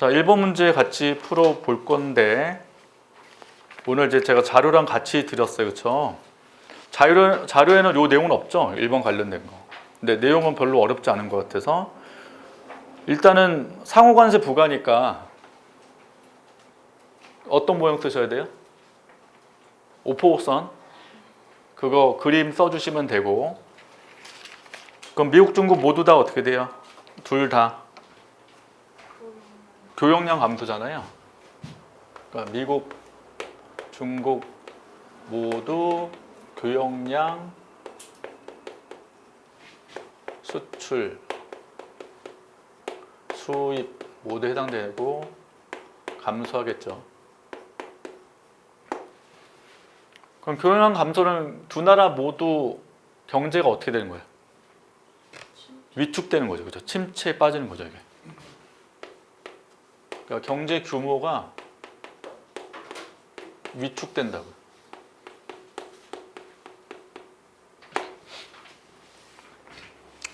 자, 1번 문제 같이 풀어볼 건데 오늘 이제 제가 자료랑 같이 드렸어요. 그렇죠? 자료에는 요 내용은 없죠? 1번 관련된 거. 근데 내용은 별로 어렵지 않은 것 같아서 일단은 상호관세 부가니까 어떤 모형 쓰셔야 돼요? 오포선 그거 그림 써주시면 되고 그럼 미국, 중국 모두 다 어떻게 돼요? 둘 다 교역량 감소잖아요. 그러니까 미국, 중국 모두 교역량 수출, 수입 모두 해당되고 감소하겠죠. 그럼 교역량 감소는 두 나라 모두 경제가 어떻게 되는 거예요? 위축되는 거죠. 그렇죠? 침체에 빠지는 거죠, 이게. 그러니까 경제 규모가 위축된다고요.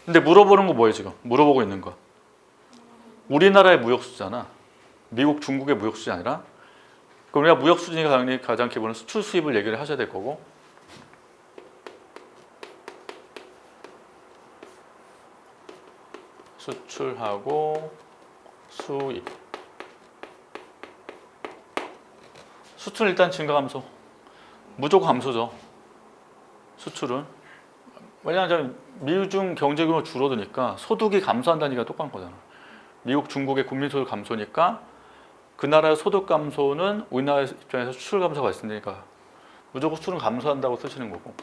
근데 물어보는 거 뭐예요, 지금? 물어보고 있는 거. 우리나라의 무역수잖아. 미국, 중국의 무역수준이 아니라. 그럼 우리가 무역수준이 가장 기본은 수출 수입을 얘기를 하셔야 될 거고. 수출하고 수입. 수출은 일단 증가 감소. 무조건 감소죠. 수출은. 왜냐하면 미중 경제 규모가 줄어드니까 소득이 감소한다는 얘기가 똑같은 거잖아. 미국, 중국의 국민 소득 감소니까 그 나라의 소득 감소는 우리나라 입장에서 수출 감소가 있으니까 무조건 수출은 감소한다고 쓰시는 거고.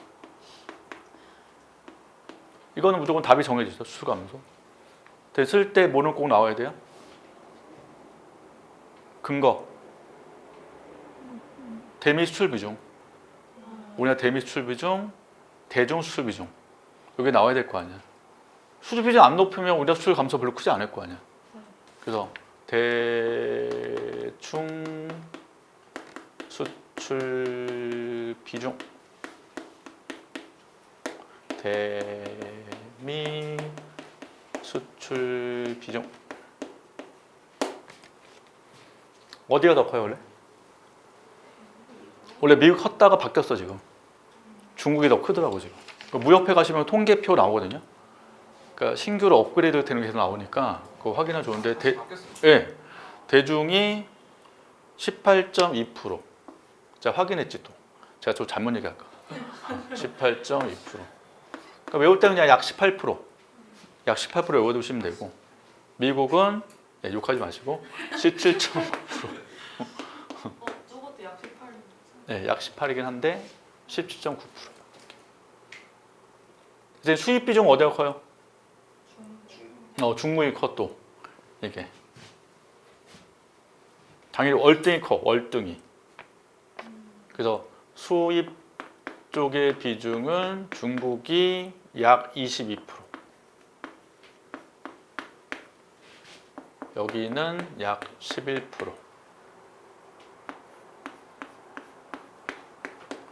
이거는 무조건 답이 정해지죠. 수출 감소. 됐을 때 뭐는 꼭 나와야 돼요? 근거. 대미 수출 비중. 우리나라 대미 수출 비중, 대중 수출 비중. 여기 나와야 될 거 아니야. 수출 비중 안 높으면 우리나라 수출 감소 별로 크지 않을 거 아니야. 그래서 대충 수출 비중, 대미 수출 비중. 어디가 더 커요 원래? 원래 미국 컸다가 바뀌었어 지금. 중국이 더 크더라고 지금. 무역회 가시면 통계표 나오거든요. 그러니까 신규로 업그레이드 되는 게 계속 나오니까 그거 확인하면 좋은데 네, 대중이 18.2%. 자 확인했지 또. 제가 좀 잘못 얘기할까. 18.2%. 그러니까 외울 때는 그냥 약 18%. 약 18% 외워두시면 되고 미국은 네, 욕하지 마시고 17.9%. 저것도 약 18. 네, 약 18이긴 한데 17.9%. 이제 수입 비중 어디가 커요? 중국이 커 또. 이게 당연히 월등히 커. 월등히. 그래서 수입 쪽의 비중은 중국이 약 22%. 여기는 약 11%.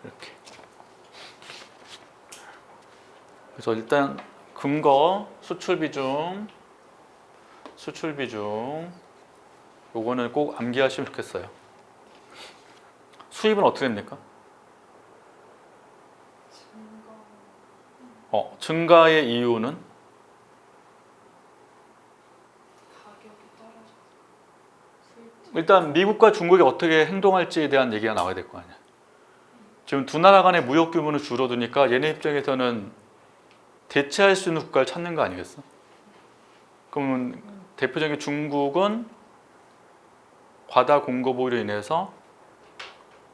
이렇게. 그래서 일단 근거 수출 비중 요거는 꼭 암기하시면 좋겠어요. 수입은 어떻게 됩니까? 증가의 이유는 가격이 떨어져서 일단 미국과 중국이 어떻게 행동할지에 대한 얘기가 나와야 될 거 아니야. 지금 두 나라 간의 무역 규모는 줄어드니까 얘네 입장에서는 대체할 수 있는 국가를 찾는 거 아니겠어? 그러면 대표적인 중국은 과다 공급으로 인해서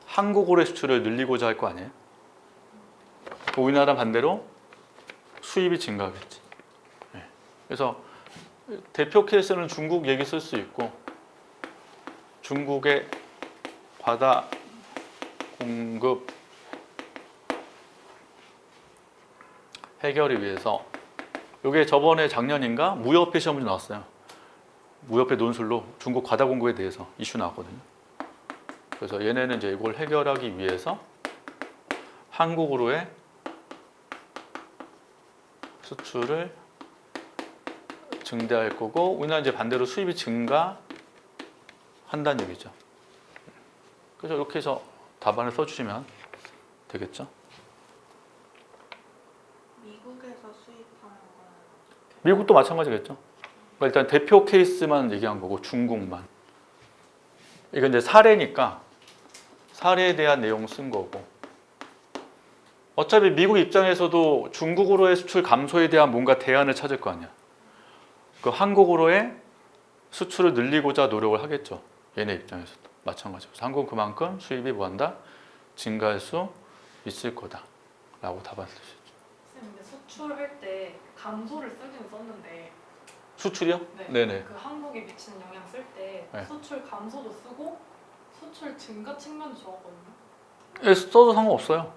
한국으로의 수출을 늘리고자 할 거 아니에요? 우리나라 반대로 수입이 증가하겠지. 그래서 대표 케이스는 중국 얘기 쓸 수 있고 중국의 과다 공급 해결을 위해서 이게 저번에 작년인가 무협회 시험문제 나왔어요. 무협회 논술로 중국 과다 공급에 대해서 이슈 나왔거든요. 그래서 얘네는 이제 이걸 해결하기 위해서 한국으로의 수출을 증대할 거고 우리나라 이제 반대로 수입이 증가할 한다는 얘기죠. 그래서 이렇게 해서 답안을 써주시면 되겠죠. 미국에서 수입하는 거는 미국도 마찬가지겠죠. 그러니까 일단 대표 케이스만 얘기한 거고 중국만. 이건 이제 사례니까 사례에 대한 내용 쓴 거고. 어차피 미국 입장에서도 중국으로의 수출 감소에 대한 뭔가 대안을 찾을 거 아니야. 그 한국으로의 수출을 늘리고자 노력을 하겠죠. 얘네 입장에서도 마찬가지고. 한국은 그만큼 수입이 뭐한다? 증가할 수 있을 거다라고 답안 쓰시죠. 쌤 근데 수출할 때 감소를 쓰긴 썼는데 수출이요? 네. 네네. 그 한국에 미치는 영향 쓸 때 네. 수출 감소도 쓰고 수출 증가 측면도 적었거든요. 예, 써도 상관없어요.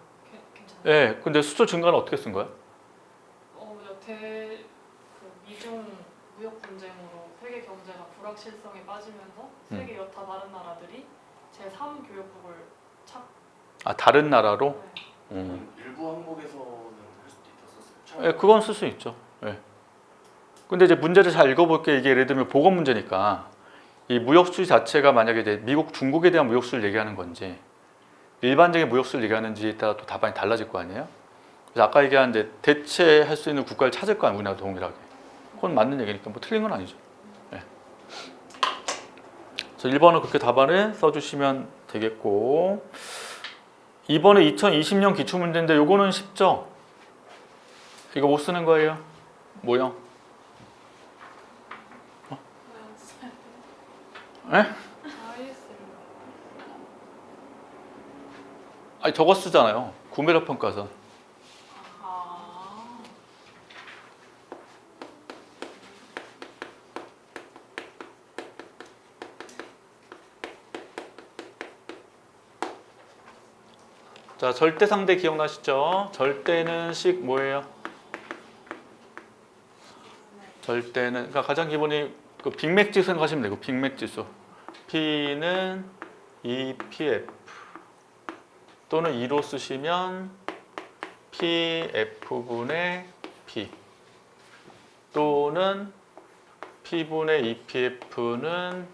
괜찮아요. 예, 근데 수출 증가는 어떻게 쓴 거야? 여태 그 미중 무역 분쟁으로 세계 경제가 불확실성에 빠지면서 세계 여타 다른 나라들이 제3 교역국을 찾. 아, 다른 나라로? 네. 일부 항목에서는 할 수도 있었어요. 예, 그건 쓸 수 있죠. 예. 근데 이제 문제를 잘 읽어볼게. 이게 예를 들면 보건 문제니까 이 무역 수지 자체가 만약에 이제 미국, 중국에 대한 무역 수지를 얘기하는 건지 일반적인 무역 수지를 얘기하는지에 따라 또 답안이 달라질 거 아니에요. 그래서 아까 얘기한 이제 대체할 수 있는 국가를 찾을 거 아니에요. 우리나라 동일하게. 그건 맞는 얘기니까 뭐 틀린 건 아니죠. 예. 그래서 1번은 그렇게 답안을 써주시면 되겠고 2번은 2020년 기출문제인데 요거는 쉽죠? 이거 못 쓰는 거예요. 모형. 에? IS를 아니 저거 쓰잖아요. 구매력 평가서. 아 자, 절대 상대 기억나시죠? 절대는 식 뭐예요? 절대는 그러니까 가장 기본이 그 빅맥지수 생각하시면 되고 빅맥지수. P는 EPF 또는 2로 쓰시면 PF분의 P 또는 P분의 EPF는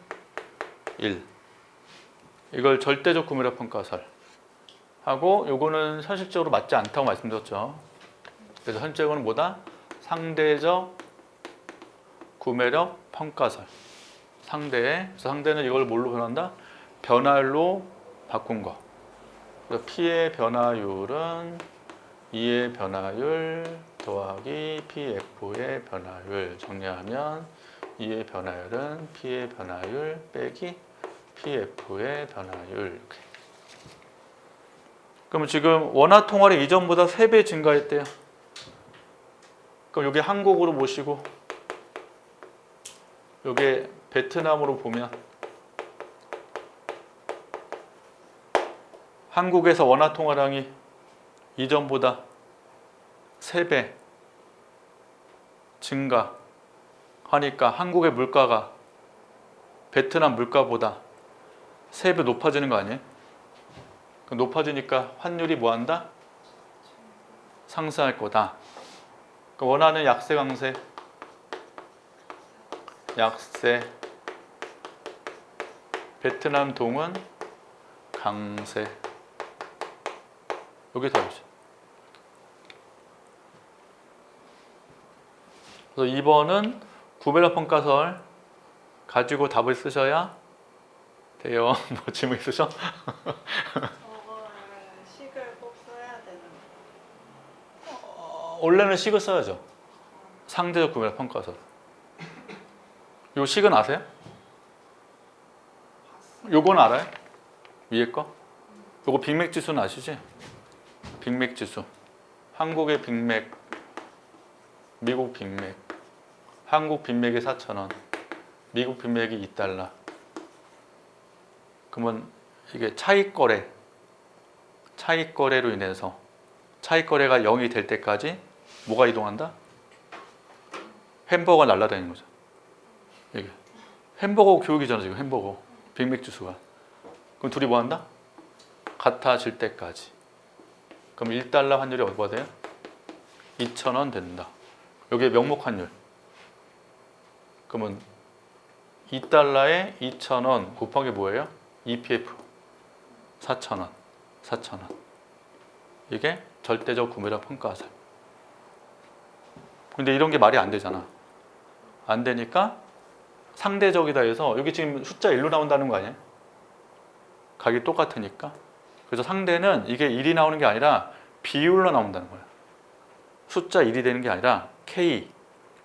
1. 이걸 절대적 구매력 평가설 하고 요거는 현실적으로 맞지 않다고 말씀드렸죠. 그래서 현재적으로는 뭐다? 상대적 구매력 평가설. 그래서 상대는 이걸 뭘로 변한다? 변화율로 바꾼 거. 그래서 P의 변화율은 2의 변화율 더하기 PF의 변화율. 정리하면 2의 변화율은 P의 변화율 빼기 PF의 변화율. 이렇게. 그러면 지금 원화 통화량이 이전보다 3배 증가했대요. 그럼 여기 한국으로 모시고 여기 베트남으로 보면 한국에서 원화 통화량이 이전보다 3배 증가하니까 한국의 물가가 베트남 물가보다 3배 높아지는 거 아니에요? 높아지니까 환율이 뭐한다? 상승할 거다. 원하는 약세 강세? 약세. 베트남 동은 강세. 여기 답이죠. 그래서 2번은 구매력 평가설 가지고 답을 쓰셔야 돼요. 뭐 질문 있으셔? 저거를 식을 꼭 써야 되는 원래는 식을 써야죠. 상대적 구매력 평가설. 요 식은 아세요? 요건 알아요? 위에 거? 요거 빅맥 지수는 아시지? 빅맥 지수. 한국의 빅맥, 미국 빅맥. 한국 빅맥이 4,000원, 미국 빅맥이 2달러. 그러면 이게 차익거래로 인해서 차익거래가 0이 될 때까지 뭐가 이동한다? 햄버거가 날아다니는 거죠. 이게 햄버거 교육이잖아 지금 햄버거 빅맥 지수가. 그럼 둘이 뭐 한다? 같아질 때까지. 그럼 1달러 환율이 얼마가 돼요? 2,000원 된다. 여기에 명목 환율. 그러면 2달러에 2,000원 곱하기 뭐예요? EPF 4,000원. 4,000원. 이게 절대적 구매력 평가설. 근데 이런 게 말이 안 되잖아. 안 되니까 상대적이다 해서 여기 지금 숫자 1로 나온다는 거 아니에요? 가격이 똑같으니까. 그래서 상대는 이게 1이 나오는 게 아니라 비율로 나온다는 거야. 숫자 1이 되는 게 아니라 K.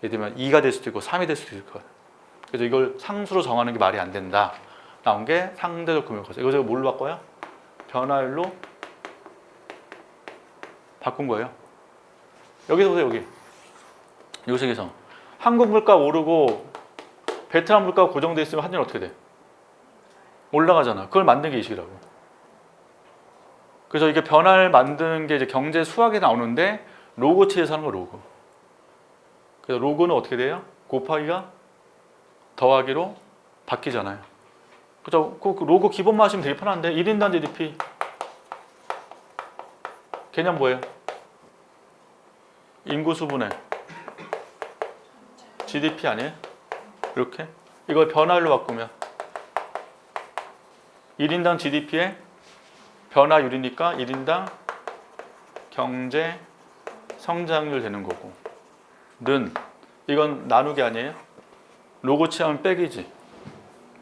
예를 들면 2가 될 수도 있고 3이 될 수도 있을 거야. 그래서 이걸 상수로 정하는 게 말이 안 된다. 나온 게 상대적 구매가치. 이거 제가 뭘로 바꿔요? 변화율로 바꾼 거예요. 여기서 보세요, 여기. 요식에서 한국 물가 오르고 베트남 물가가 고정돼 있으면 환율 어떻게 돼? 올라가잖아. 그걸 만든 게 이 식이라고. 그래서 이게 변화를 만드는 게 이제 경제 수학에 나오는데 로그치에서 하는 거 로그. 그래서 로그는 어떻게 돼요? 곱하기가 더하기로 바뀌잖아요. 그죠? 그 로그 기본만 하시면 되게 편한데 1인당 GDP 개념 뭐예요? 인구 수분의 GDP 아니에요? 이렇게 이걸 변화율로 바꾸면 1인당 GDP의 변화율이니까 1인당 경제 성장률 되는 거고 는 이건 나누기 아니에요? 로고치 하면 빼기지.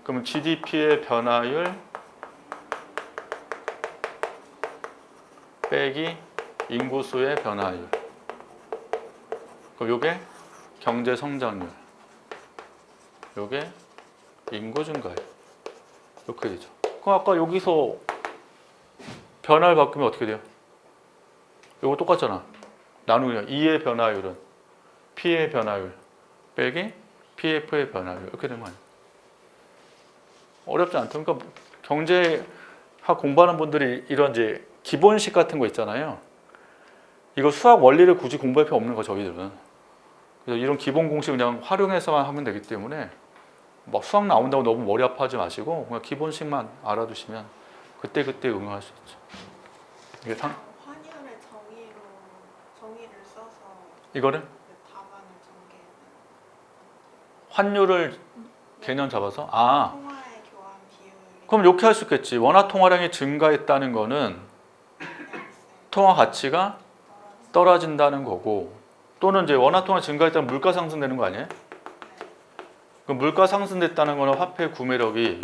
그러면 GDP의 변화율 빼기 인구수의 변화율. 그럼 요게 경제 성장률. 요게 인구 증가율. 이렇게 되죠. 그럼 아까 여기서 변화를 바꾸면 어떻게 돼요? 요거 똑같잖아. 나누기요. E의 변화율은 P의 변화율 빼기 PF의 변화율 이렇게 되는 거 아니에요? 어렵지 않다. 그러니까 경제학 공부하는 분들이 이런 이제 기본식 같은 거 있잖아요. 이거 수학 원리를 굳이 공부할 필요 없는 거 저희들은. 그래서 이런 기본 공식 그냥 활용해서만 하면 되기 때문에 막 수학 나온다고 너무 머리 아파하지 마시고 그냥 기본식만 알아두시면 그때 응용할 수 있죠. 이게 환율의 정의를 써서 이거를 그 답안을 전개하는 환율을 개념 잡아서 통화의 교환 비율이 그럼 이렇게 할 수 있겠지. 원화 통화량이 증가했다는 거는 통화 가치가 떨어진다는 거고 또는 이제 원화 통화 증가했다면 물가 상승되는 거 아니에요? 그럼 물가 상승됐다는 거는 화폐 구매력이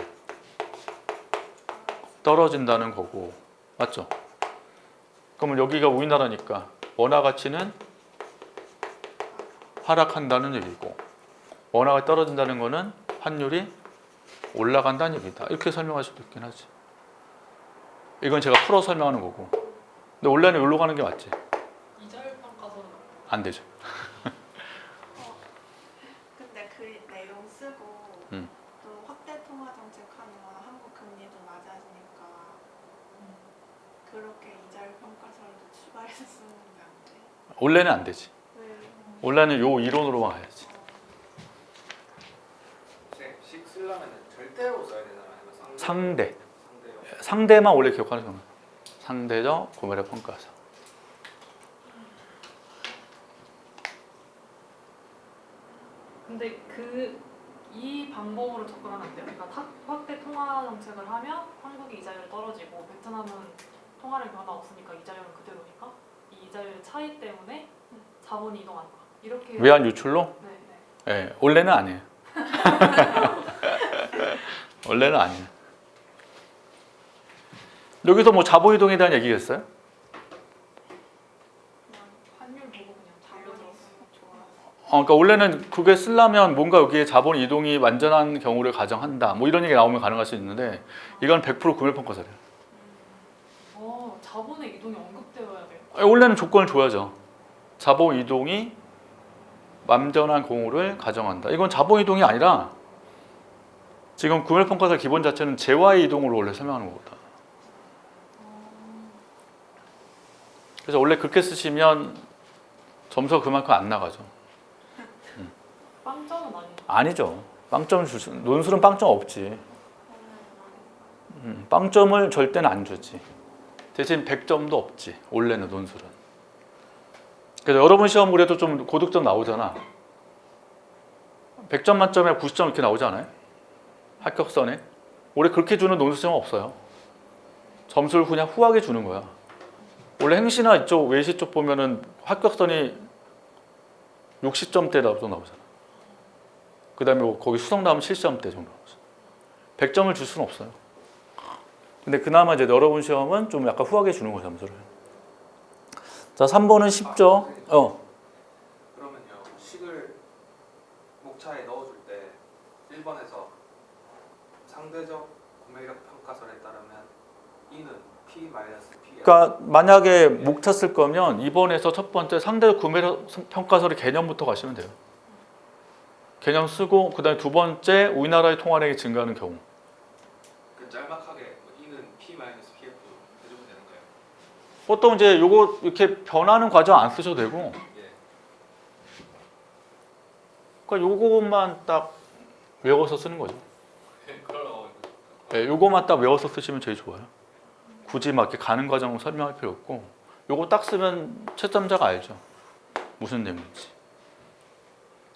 떨어진다는 거고 맞죠? 그러면 여기가 우리나라니까 원화 가치는 하락한다는 얘기고 원화가 떨어진다는 거는 환율이 올라간다는 얘기다. 이렇게 설명할 수도 있긴 하지. 이건 제가 풀어 설명하는 거고. 근데 원래는 여기로 가는 게 맞지. 이자율 평가서는 안 되죠. 근데 그 내용 쓰고 또 확대 통화 정책하는 건 한국 금리도 낮아지니까 그렇게 이자율 평가서도 추가해서 쓰는 게 안 돼. 원래는 안 되지. 왜? 원래는 요 이론으로만 가야지. 식 쓰려면 절대로 써야 되나 아니면 상대. 상대요? 상대만 원래 기억하는 거야. 상대적 구매력 평가서. 근데 이 방법으로 접근하면 안 돼요. 그러니까 확대 통화 정책을 하면 한국의 이자율이 떨어지고 베트남은 통화량 변화 없으니까 이자율은 그대로니까 이 이자율 차이 때문에 자본이 이동한다. 이렇게 외환 유출로? 네. 예, 원래는 아니에요. 원래는 아니에요. 여기서 뭐 자본 이동에 대한 얘기겠어요? 그냥 환율 보고 그냥 자본이 달려들었어요. 좋아서 그러니까 원래는 그게 쓰려면 뭔가 여기에 자본 이동이 완전한 경우를 가정한다. 뭐 이런 얘기 나오면 가능할 수 있는데 이건 100% 구매평가서래요. 자본의 이동이 언급되어야 돼요. 원래는 조건을 줘야죠. 자본 이동이 완전한 경우를 가정한다. 이건 자본 이동이 아니라 지금 구매평가서 기본 자체는 재화의 이동으로 원래 설명하는 거거든. 그래서 원래 그렇게 쓰시면 점수가 그만큼 안 나가죠. 빵점은 아니죠. 아니죠. 빵점 주시 논술은 빵점 없지. 빵점을 절대는 안 주지. 대신 100점도 없지. 원래는 논술은. 그래서 여러분 시험 그래도 좀 고득점 나오잖아. 100점 만점에 90점 이렇게 나오지 않아요? 합격선에. 원래 그렇게 주는 논술시험은 없어요. 점수를 그냥 후하게 주는 거야. 원래 행시나 이쪽 외시 쪽 보면은 합격선이 60점대 정도 나오잖아. 그 다음에 거기 수석 나오면 70점대 정도 나오잖아. 100점을 줄 수는 없어요. 근데 그나마 이제 여러분 시험은 좀 약간 후하게 주는 거 점수를. 자, 3번은 쉽죠? 그러면요, 식을 목차에 넣어줄 때 1번에서 상대적 구매력 평가설에 따르면 E는 P-P. 그러니까 만약에 목차 쓸 거면 2번에서 첫 번째 상대적 구매력 평가설의 개념부터 가시면 돼요. 개념 쓰고 그 다음에 두 번째 우리나라의 통화량이 증가하는 경우. 그 짤막하게 뭐 E는 P-PF 해주면 되는 거예요? 보통 이제 요거 이렇게 변하는 과정 안 쓰셔도 되고 예. 그러니까 요것만 딱 외워서 쓰는 거죠. 그럼 네, 요거만 딱 외워서 쓰시면 제일 좋아요. 굳이 막 이렇게 가는 과정을 설명할 필요 없고 요거 딱 쓰면 채점자가 알죠. 무슨 내용인지.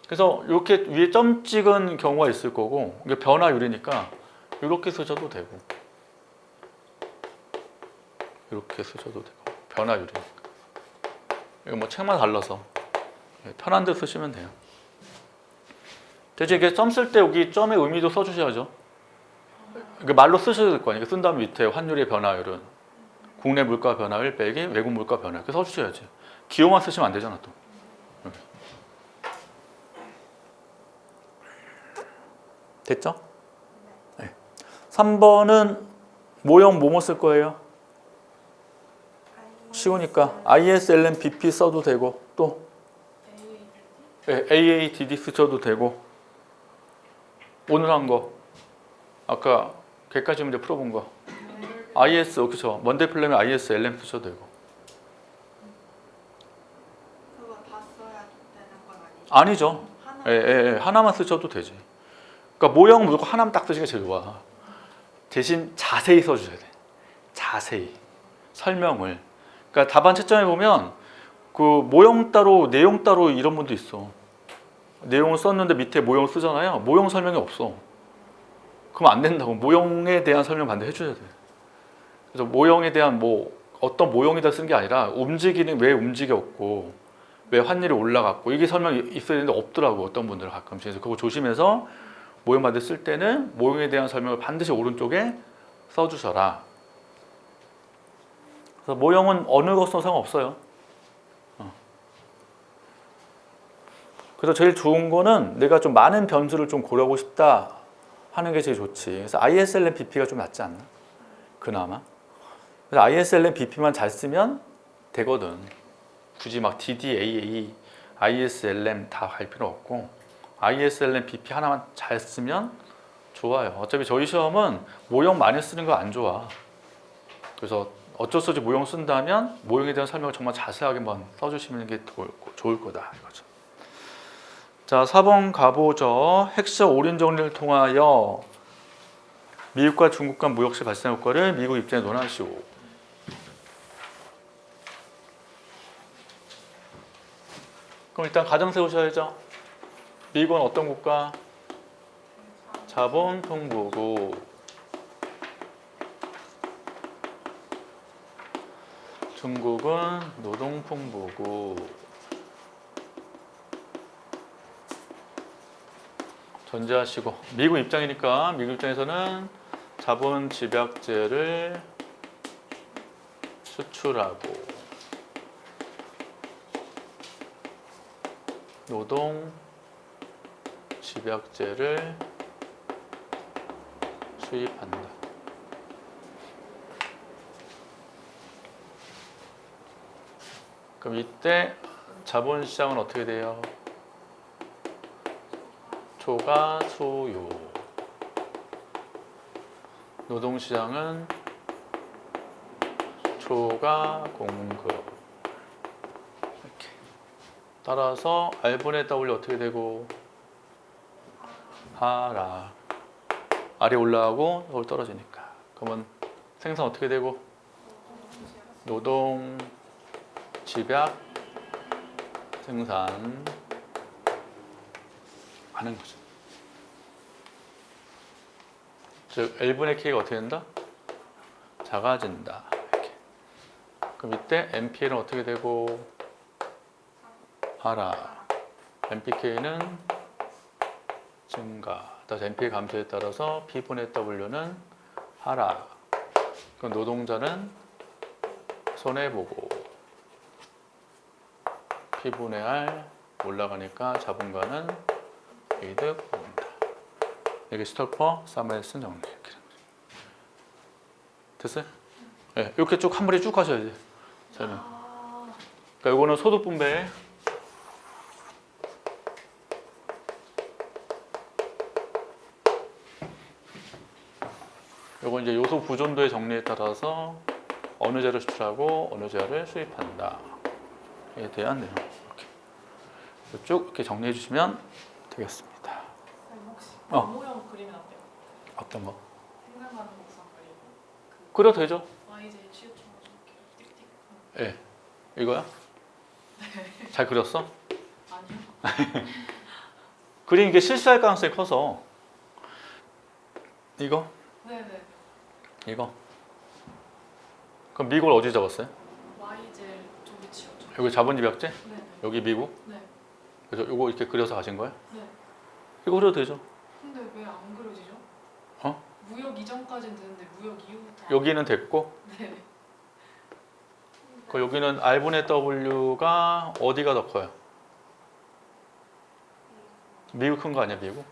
그래서 이렇게 위에 점 찍은 경우가 있을 거고 이게 변화율이니까 이렇게 쓰셔도 되고 이렇게 쓰셔도 되고 변화율이니까 이거 뭐 책마다 달라서 편한 데 쓰시면 돼요. 대신 이게 점 쓸 때 여기 점의 의미도 써주셔야죠. 이게 말로 쓰셔야 될 거 아니에요. 쓴 다음 밑에 환율의 변화율은 국내 물가 변화율 빼기 외국 물가 변화율 이렇게 써주셔야지. 기호만 쓰시면 안 되잖아 또. 됐죠? 네. 3번은 모형 뭐뭐 쓸 거예요? 쉬우니까 ISLM BP 써도 되고 또 AADD 쓰셔도 되고 오늘 한 거 아까 개까지 문제 풀어본 거 IS 그렇죠. 먼데이 플랜에 ISLM 쓰셔도 되고 그거 다 써야 되는 건 아니죠? 아니죠. 하나만 쓰셔도 되지. 그러니까 모형 무조건 하나만 딱 쓰시는 게 제일 좋아. 대신 자세히 써주셔야 돼. 자세히 설명을. 그러니까 답안 채점해 보면 그 모형 따로 내용 따로 이런 분도 있어. 내용을 썼는데 밑에 모형 쓰잖아요. 모형 설명이 없어. 그럼 안 된다고. 모형에 대한 설명 반드시 해줘야 돼. 그래서 모형에 대한 뭐 어떤 모형이다 쓴 게 아니라 움직이는 왜 움직였고 왜 환율이 올라갔고 이게 설명이 있어야 되는데 없더라고 어떤 분들은 가끔씩. 그래서 그거 조심해서 모형 반드시 쓸 때는 모형에 대한 설명을 반드시 오른쪽에 써주셔라. 그래서 모형은 어느 것도 상관없어요. 그래서 제일 좋은 거는 내가 좀 많은 변수를 좀 고려하고 싶다 하는 게 제일 좋지. 그래서 ISLM BP가 좀 낫지 않나? 그나마. 그래서 ISLM BP만 잘 쓰면 되거든. 굳이 막 DDAA, ISLM 다 갈 필요 없고 ISLM BP 하나만 잘 쓰면 좋아요. 어차피 저희 시험은 모형 많이 쓰는 거 안 좋아. 그래서 어쩔 수 없이 모형 쓴다면 모형에 대한 설명을 정말 자세하게만 써주시는 게 좋을 거다 이거죠. 자, 4번 가보죠. 핵심 오린 정리를 통하여 미국과 중국 간 무역 시 발생 효과를 미국 입장에 논하시오. 그럼 일단 가정 세우셔야죠. 미국은 어떤 국가? 자본 통보고 중국은 노동 통보고 전제하시고 미국 입장이니까 미국 입장에서는 자본 집약제를 수출하고 노동 집약제를 수입한다. 그럼 이때 자본시장은 어떻게 돼요? 초과 소요. 노동시장은 초과 공급. 이렇게. 따라서 R분의 W 어떻게 되고? 하락. R이 올라가고 서울 떨어지니까. 그러면 생산 어떻게 되고? 노동 집약 생산 하는 거죠. 즉 L분의 K가 어떻게 된다? 작아진다. 이렇게. 그럼 이때 MPL은 어떻게 되고 하락. MPK는 증가. 따라서 MP의 감소에 따라서 P분의 W는 하락. 그럼 노동자는 손해보고 P분의 R 올라가니까 자본가는 이득 본다. 이게 스톨퍼, 사멜슨 정리. 이렇게. 됐어요? 네, 이렇게 쭉 한 번에 쭉 하셔야지. 저는. 아, 그러니까 이거는 소득 분배. 요거 이제 요소 부존도의 정리에 따라서 어느 재를 수출하고 어느 재를 수입한다. 에 대한 내용. 이렇게 쭉 이렇게 정리해 주시면 되겠습니다. 선생님 혹시 어. 모형 그리면 안 돼요? 어떤 거? 생산가능 곡선 그리고 그래도 되죠? YJ 치우쳐서 이렇게 띡띡. 예. 이거야? 잘 그렸어? 아니요. 그림 이게 실수할 가능성이 커서 이거? 네네. 이거? 그럼 미국을 어디 적었어요? YJ 쪽이 치우쳐. 여기 자본집약제? 네네. 여기 미국? 네. 그래서 이거 이렇게 그려서 가신 거예요? 네. 이거 그려도 되죠? 근데 왜 안 그려지죠? 어? 무역 이전까지는 되는데 무역 이후부터. 여기는 됐고 네. 그 여기는 R분의 W가 어디가 더 커요? 미국 큰 거 아니야 미국?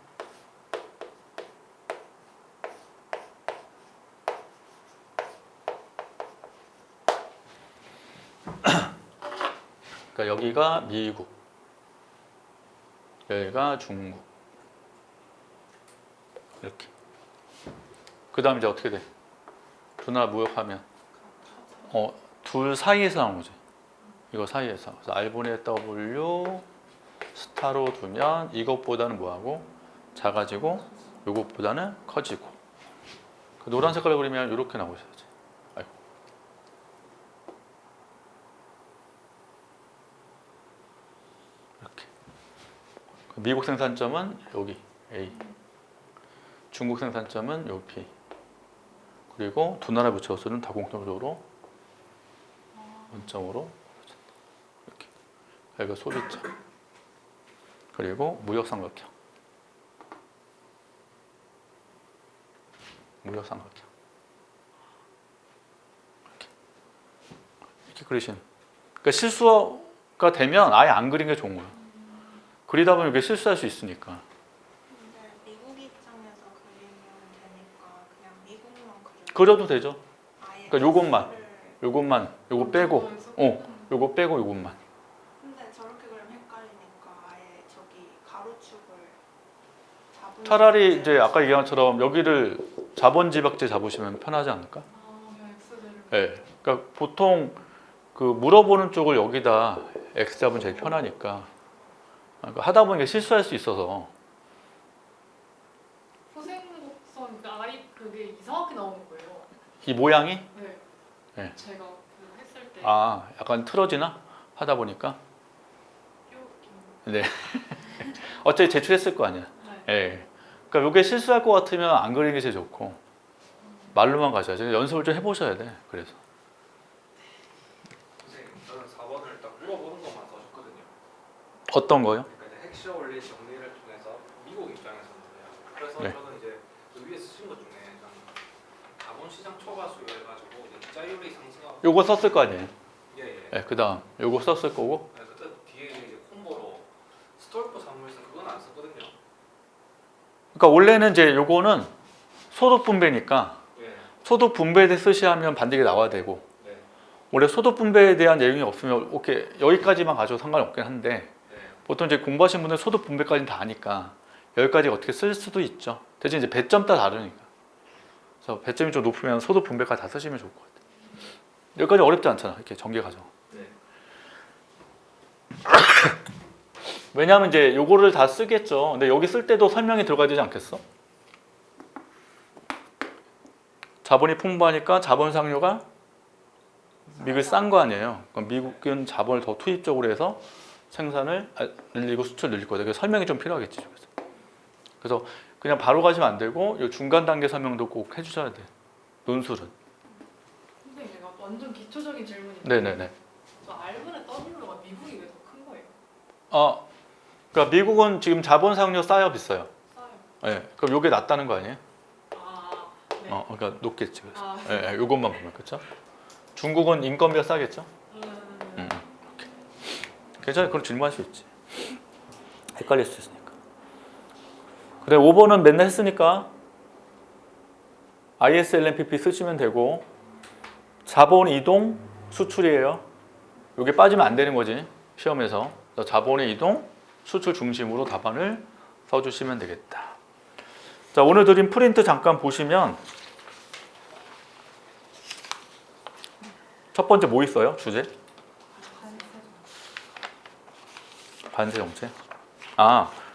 그러니까 여기가 미국, 여기가 중국 이렇게. 그 다음 이제 어떻게 돼? 두 나라 무역하면 둘 사이에서 나오는 거지. 이거 사이에서. 그래서 R분의 W 스타로 두면 이것보다는 뭐하고 작아지고 이것보다는 커지고. 그 노란 색깔로 그리면 이렇게 나오셔야지. 아이고. 이렇게. 미국 생산점은 여기 A, 중국 생산점은 여기 B. 그리고 두 나라 붙여서는 다 공통적으로 원점으로 이렇게. 여기가 소비점. 그리고 무역삼각형. 무역삼각형. 이렇게 그리시는. 그러니까 실수가 되면 아예 안 그리는 게 좋은 거예요. 그리다 보면 이게 실수할 수 있으니까. 근데 미국 입장에서 그리면 되니까 그냥 미국만 그려도 되죠. 아예 그러니까 요것만. X를- 요것만, 요거 빼고, 요거 빼고 요것만. 근데 저렇게 그리면 헷갈리니까 아예 저기 가로축을 잡은 차라리 이제 아까 얘기한 것처럼 여기를 자본지박제 잡으시면 편하지 않을까? 아, 그냥 X대를. 네. 그러니까 보통 그 물어보는 쪽을 여기다 X 잡으면 제일 편하니까. 그러니까 하다 보니까 실수할 수 있어서. 후생곡선 그 아이 그게 이상하게 나오는 거예요. 이 모양이 네. 네. 제가 그 했을 때. 약간 틀어지나? 하다 보니까. 요- 네. 어차피 제출했을 거 아니야. 네. 예. 그러니까 이게 실수할 것 같으면 안 그리는 게 제일 좋고 말로만 가셔야죠. 연습을 좀 해보셔야 돼. 그래서 선생님 저는 4번을 딱 물어보는 것만 써줬거든요. 어떤 거요? 그러니까 이제 핵심 원리 정리를 통해서 미국 입장에서는요. 그래서 네. 저는 이제 그 위에 쓰신 것 중에 자본시장 초과 수요 해가지고 이제 이자율이 상승하고 요거 썼을 거 아니에요. 예예. 예, 그다음 요거 썼을 거고. 그때 뒤에 이제 콤보로 스톨프 사무에서 그건 안 썼거든요. 그러니까 원래는 이제 요거는 소득 분배니까 예. 소득 분배에 대해 쓰시하면 반드시 나와야 되고 네. 원래 소득 분배에 대한 내용이 없으면 오케이 여기까지만 가져도 상관없긴 한데 네. 보통 이제 공부하신 분들은 소득 분배까지는 다 아니까 여기까지 어떻게 쓸 수도 있죠. 대신 이제 배점 따라 다르니까. 그래서 배점이 좀 높으면 소득 분배까지 다 쓰시면 좋을 것 같아요. 여기까지 어렵지 않잖아. 이렇게 전개 과정. 네. 왜냐하면 이제 요거를 다 쓰겠죠. 근데 여기 쓸 때도 설명이 들어가야 되지 않겠어? 자본이 풍부하니까 자본 상료가 미국이 싼 거 아니에요. 그럼 미국은 자본을 더 투입적으로 해서 생산을 늘리고 수출 늘릴 거다. 그래서 설명이 좀 필요하겠지. 그래서 그냥 바로 가시면 안 되고 이 중간 단계 설명도 꼭 해주셔야 돼. 논술은. 선생님 제가 완전 기초적인 질문인데 네네네. 저 R분의 W가 미국이 왜 더 큰 거예요? 그러니까 미국은 지금 자본 사용료 싸요, 비싸요? 싸요. 네. 그럼 요게 낮다는 거 아니에요? 네. 그러니까 높겠지. 그래서. 아, 네, 요것만 보면 그렇죠? 중국은 인건비가 싸겠죠? 오케이. 괜찮아요. 그럼 질문할 수 있지. 헷갈릴 수 있으니까. 그래, 5번은 맨날 했으니까 ISLMPP 쓰시면 되고 자본 이동 수출이에요. 이게 빠지면 안 되는 거지 시험에서. 그래서 자본의 이동 수출 중심으로 답안을 써주시면 되겠다. 자, 오늘 드린 프린트 잠깐 보시면 첫 번째 뭐 있어요? 주제? 관세 정책.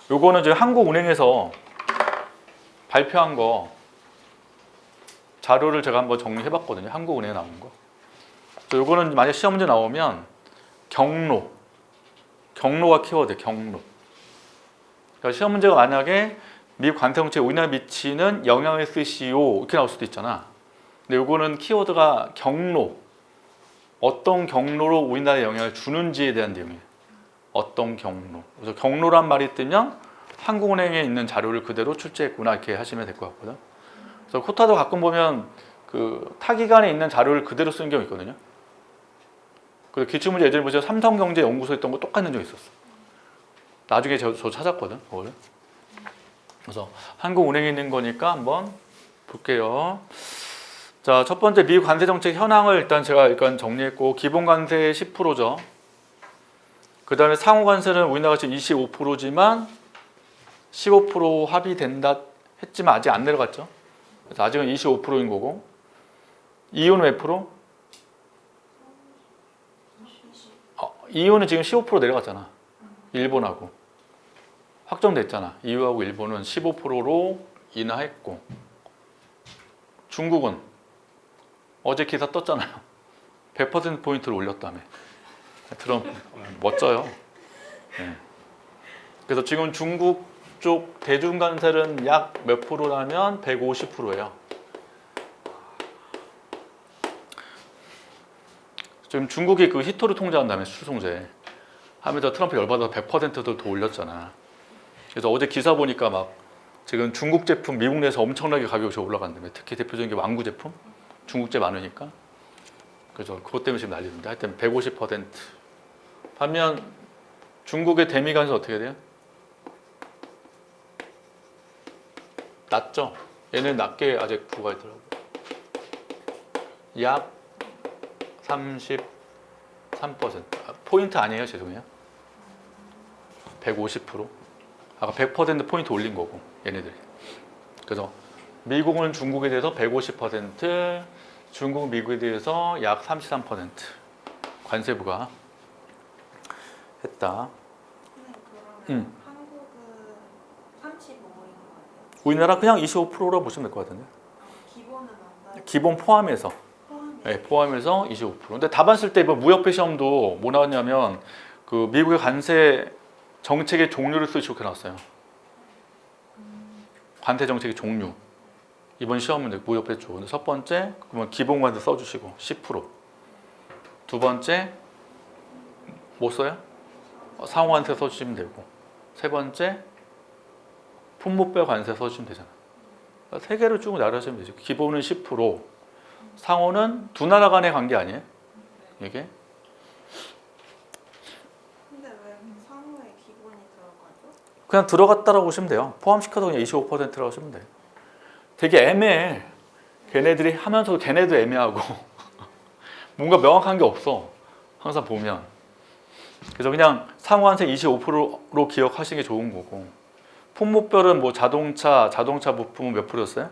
요거는 지금 한국은행에서 발표한 거 자료를 제가 한번 정리해봤거든요. 한국은행에 나온 거. 요거는 만약 시험 문제 나오면 경로가 키워드, 경로. 그러니까 시험 문제가 만약에 미국 관세 정책에 우리나라에 미치는 영향을 쓰시오 이렇게 나올 수도 있잖아. 근데 요거는 키워드가 경로. 어떤 경로로 우리나라에 영향을 주는지에 대한 내용이에요. 어떤 경로. 그래서 경로란 말이 뜨면 한국은행에 있는 자료를 그대로 출제했구나 이렇게 하시면 될 것 같거든. 그래서 코타도 가끔 보면 그 타기관에 있는 자료를 그대로 쓰는 경우 있거든요. 그리고 기출문제 예전에 보세요. 삼성경제연구소에 있던 거 똑같은 적이 있었어. 나중에 저 찾았거든. 그걸. 그래서 한국은행에 있는 거니까 한번 볼게요. 자, 첫 번째 미국 관세 정책 현황을 일단 제가 정리했고 기본 관세 10%죠. 그 다음에 상호 관세는 우리나라가 지금 25%지만 15% 합의된다 했지만 아직 안 내려갔죠. 그래서 아직은 25%인 거고. 이유는 몇 프로? 이유는 지금 15% 내려갔잖아. 일본하고. 확정됐잖아. 이유하고 일본은 15%로 인하했고. 중국은 어제 기사 떴잖아요. 100%포인트를 올렸다며. 트럼프. 멋져요. 네. 그래서 지금 중국 쪽 대중관세는 약 몇 프로라면 150%예요. 지금 중국이 그 히토를 통제한다며 수출 통제 하면서 트럼프 열받아서 100%도 더 올렸잖아. 그래서 어제 기사 보니까 막 지금 중국 제품 미국 내에서 엄청나게 가격이 올라간다며. 특히 대표적인 게 왕구 제품. 중국제 많으니까. 그래서 그것 때문에 지금 난리던데. 하여튼 150%. 반면 중국의 대미관세 어떻게 돼요? 낮죠? 얘는 낮게 아직 부과했더라고. 약 33%. 포인트 아니에요, 죄송해요. 150%. 아까 100% 포인트 올린 거고, 얘네들이. 그래서 미국은 중국에 대해서 150%, 중국은 미국에 대해서 약 33% 관세 부과 했다. 그러면 한국은 35%인 거 같아요. 우리나라 그냥 25%로 보시면 될 것 같은데. 기본은 안 나요. 기본 포함해서. 네, 포함해서 25%. 근데 답안 쓸 때 이번 무역배 시험도 뭐 나왔냐면 그 미국의 관세 정책의 종류를 쓰시고 나왔어요. 관세 정책의 종류. 이번 시험은 무역배 쪽. 근데 첫 번째 그러면 기본 관세 써주시고 10%. 두 번째 뭐 써요? 상호 관세 써주시면 되고. 세 번째 품목별 관세 써주시면 되잖아. 그러니까 세 개를 쭉 나눠주시면 되죠. 기본은 10%, 상호는 두 나라 간의 관계 아니에요? 이게? 근데 왜 상호에 기본이 들어가죠? 그냥 들어갔다라고 보시면 돼요. 포함시켜서 그냥 25%라고 하시면 돼요. 되게 애매해. 걔네들이 하면서도 걔네도 애매하고 뭔가 명확한 게 없어. 항상 보면. 그래서 그냥 상호관세 25%로 기억하시는 게 좋은 거고. 품목별은 뭐 자동차 부품은 몇 프로였어요?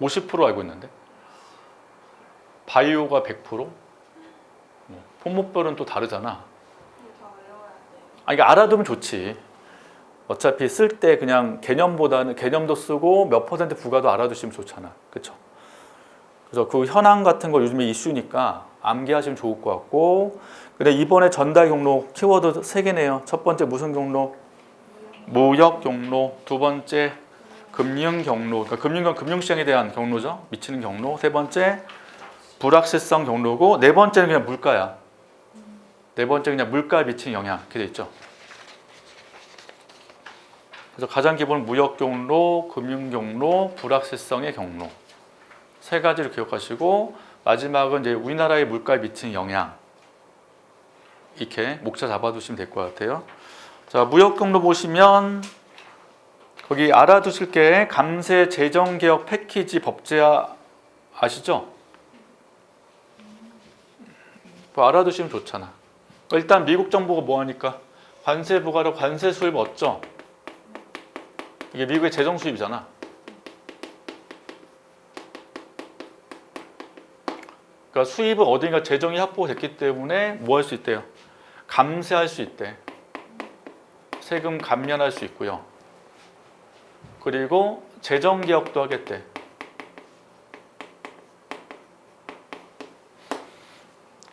50% 알고 있는데. 바이오가 100%? 품목별은 또 다르잖아. 이거 다 외워야 돼요. 이게 알아두면 좋지. 어차피 쓸 때 그냥 개념보다는 개념도 쓰고 몇 % 부가도 알아두시면 좋잖아. 그렇죠? 그래서 그 현황 같은 거 요즘에 이슈니까 암기하시면 좋을 것 같고, 근데 이번에 전달 경로 키워드 3개네요. 첫 번째 무슨 경로? 무역 경로. 두 번째 금융 경로. 그러니까 금융시장에 대한 경로죠. 미치는 경로. 세 번째 불확실성 경로고, 네 번째는 그냥 물가야. 네 번째 그냥 물가에 미치는 영향 이렇게 돼 있죠. 그래서 가장 기본 무역 경로, 금융 경로, 불확실성의 경로 세 가지를 기억하시고, 마지막은 이제 우리나라의 물가에 미치는 영향 이렇게 목차 잡아두시면 될 것 같아요. 자, 무역 경로 보시면 거기 알아두실 게 감세 재정개혁 패키지 법제화 아시죠? 그거 알아두시면 좋잖아. 일단 미국 정부가 뭐 하니까 관세 부과로 관세 수입 얻죠. 이게 미국의 재정 수입이잖아. 그러니까 수입은 어딘가 재정이 확보됐기 때문에 뭐 할 수 있대요? 감세할 수 있대. 세금 감면할 수 있고요. 그리고 재정 개혁도 하겠대.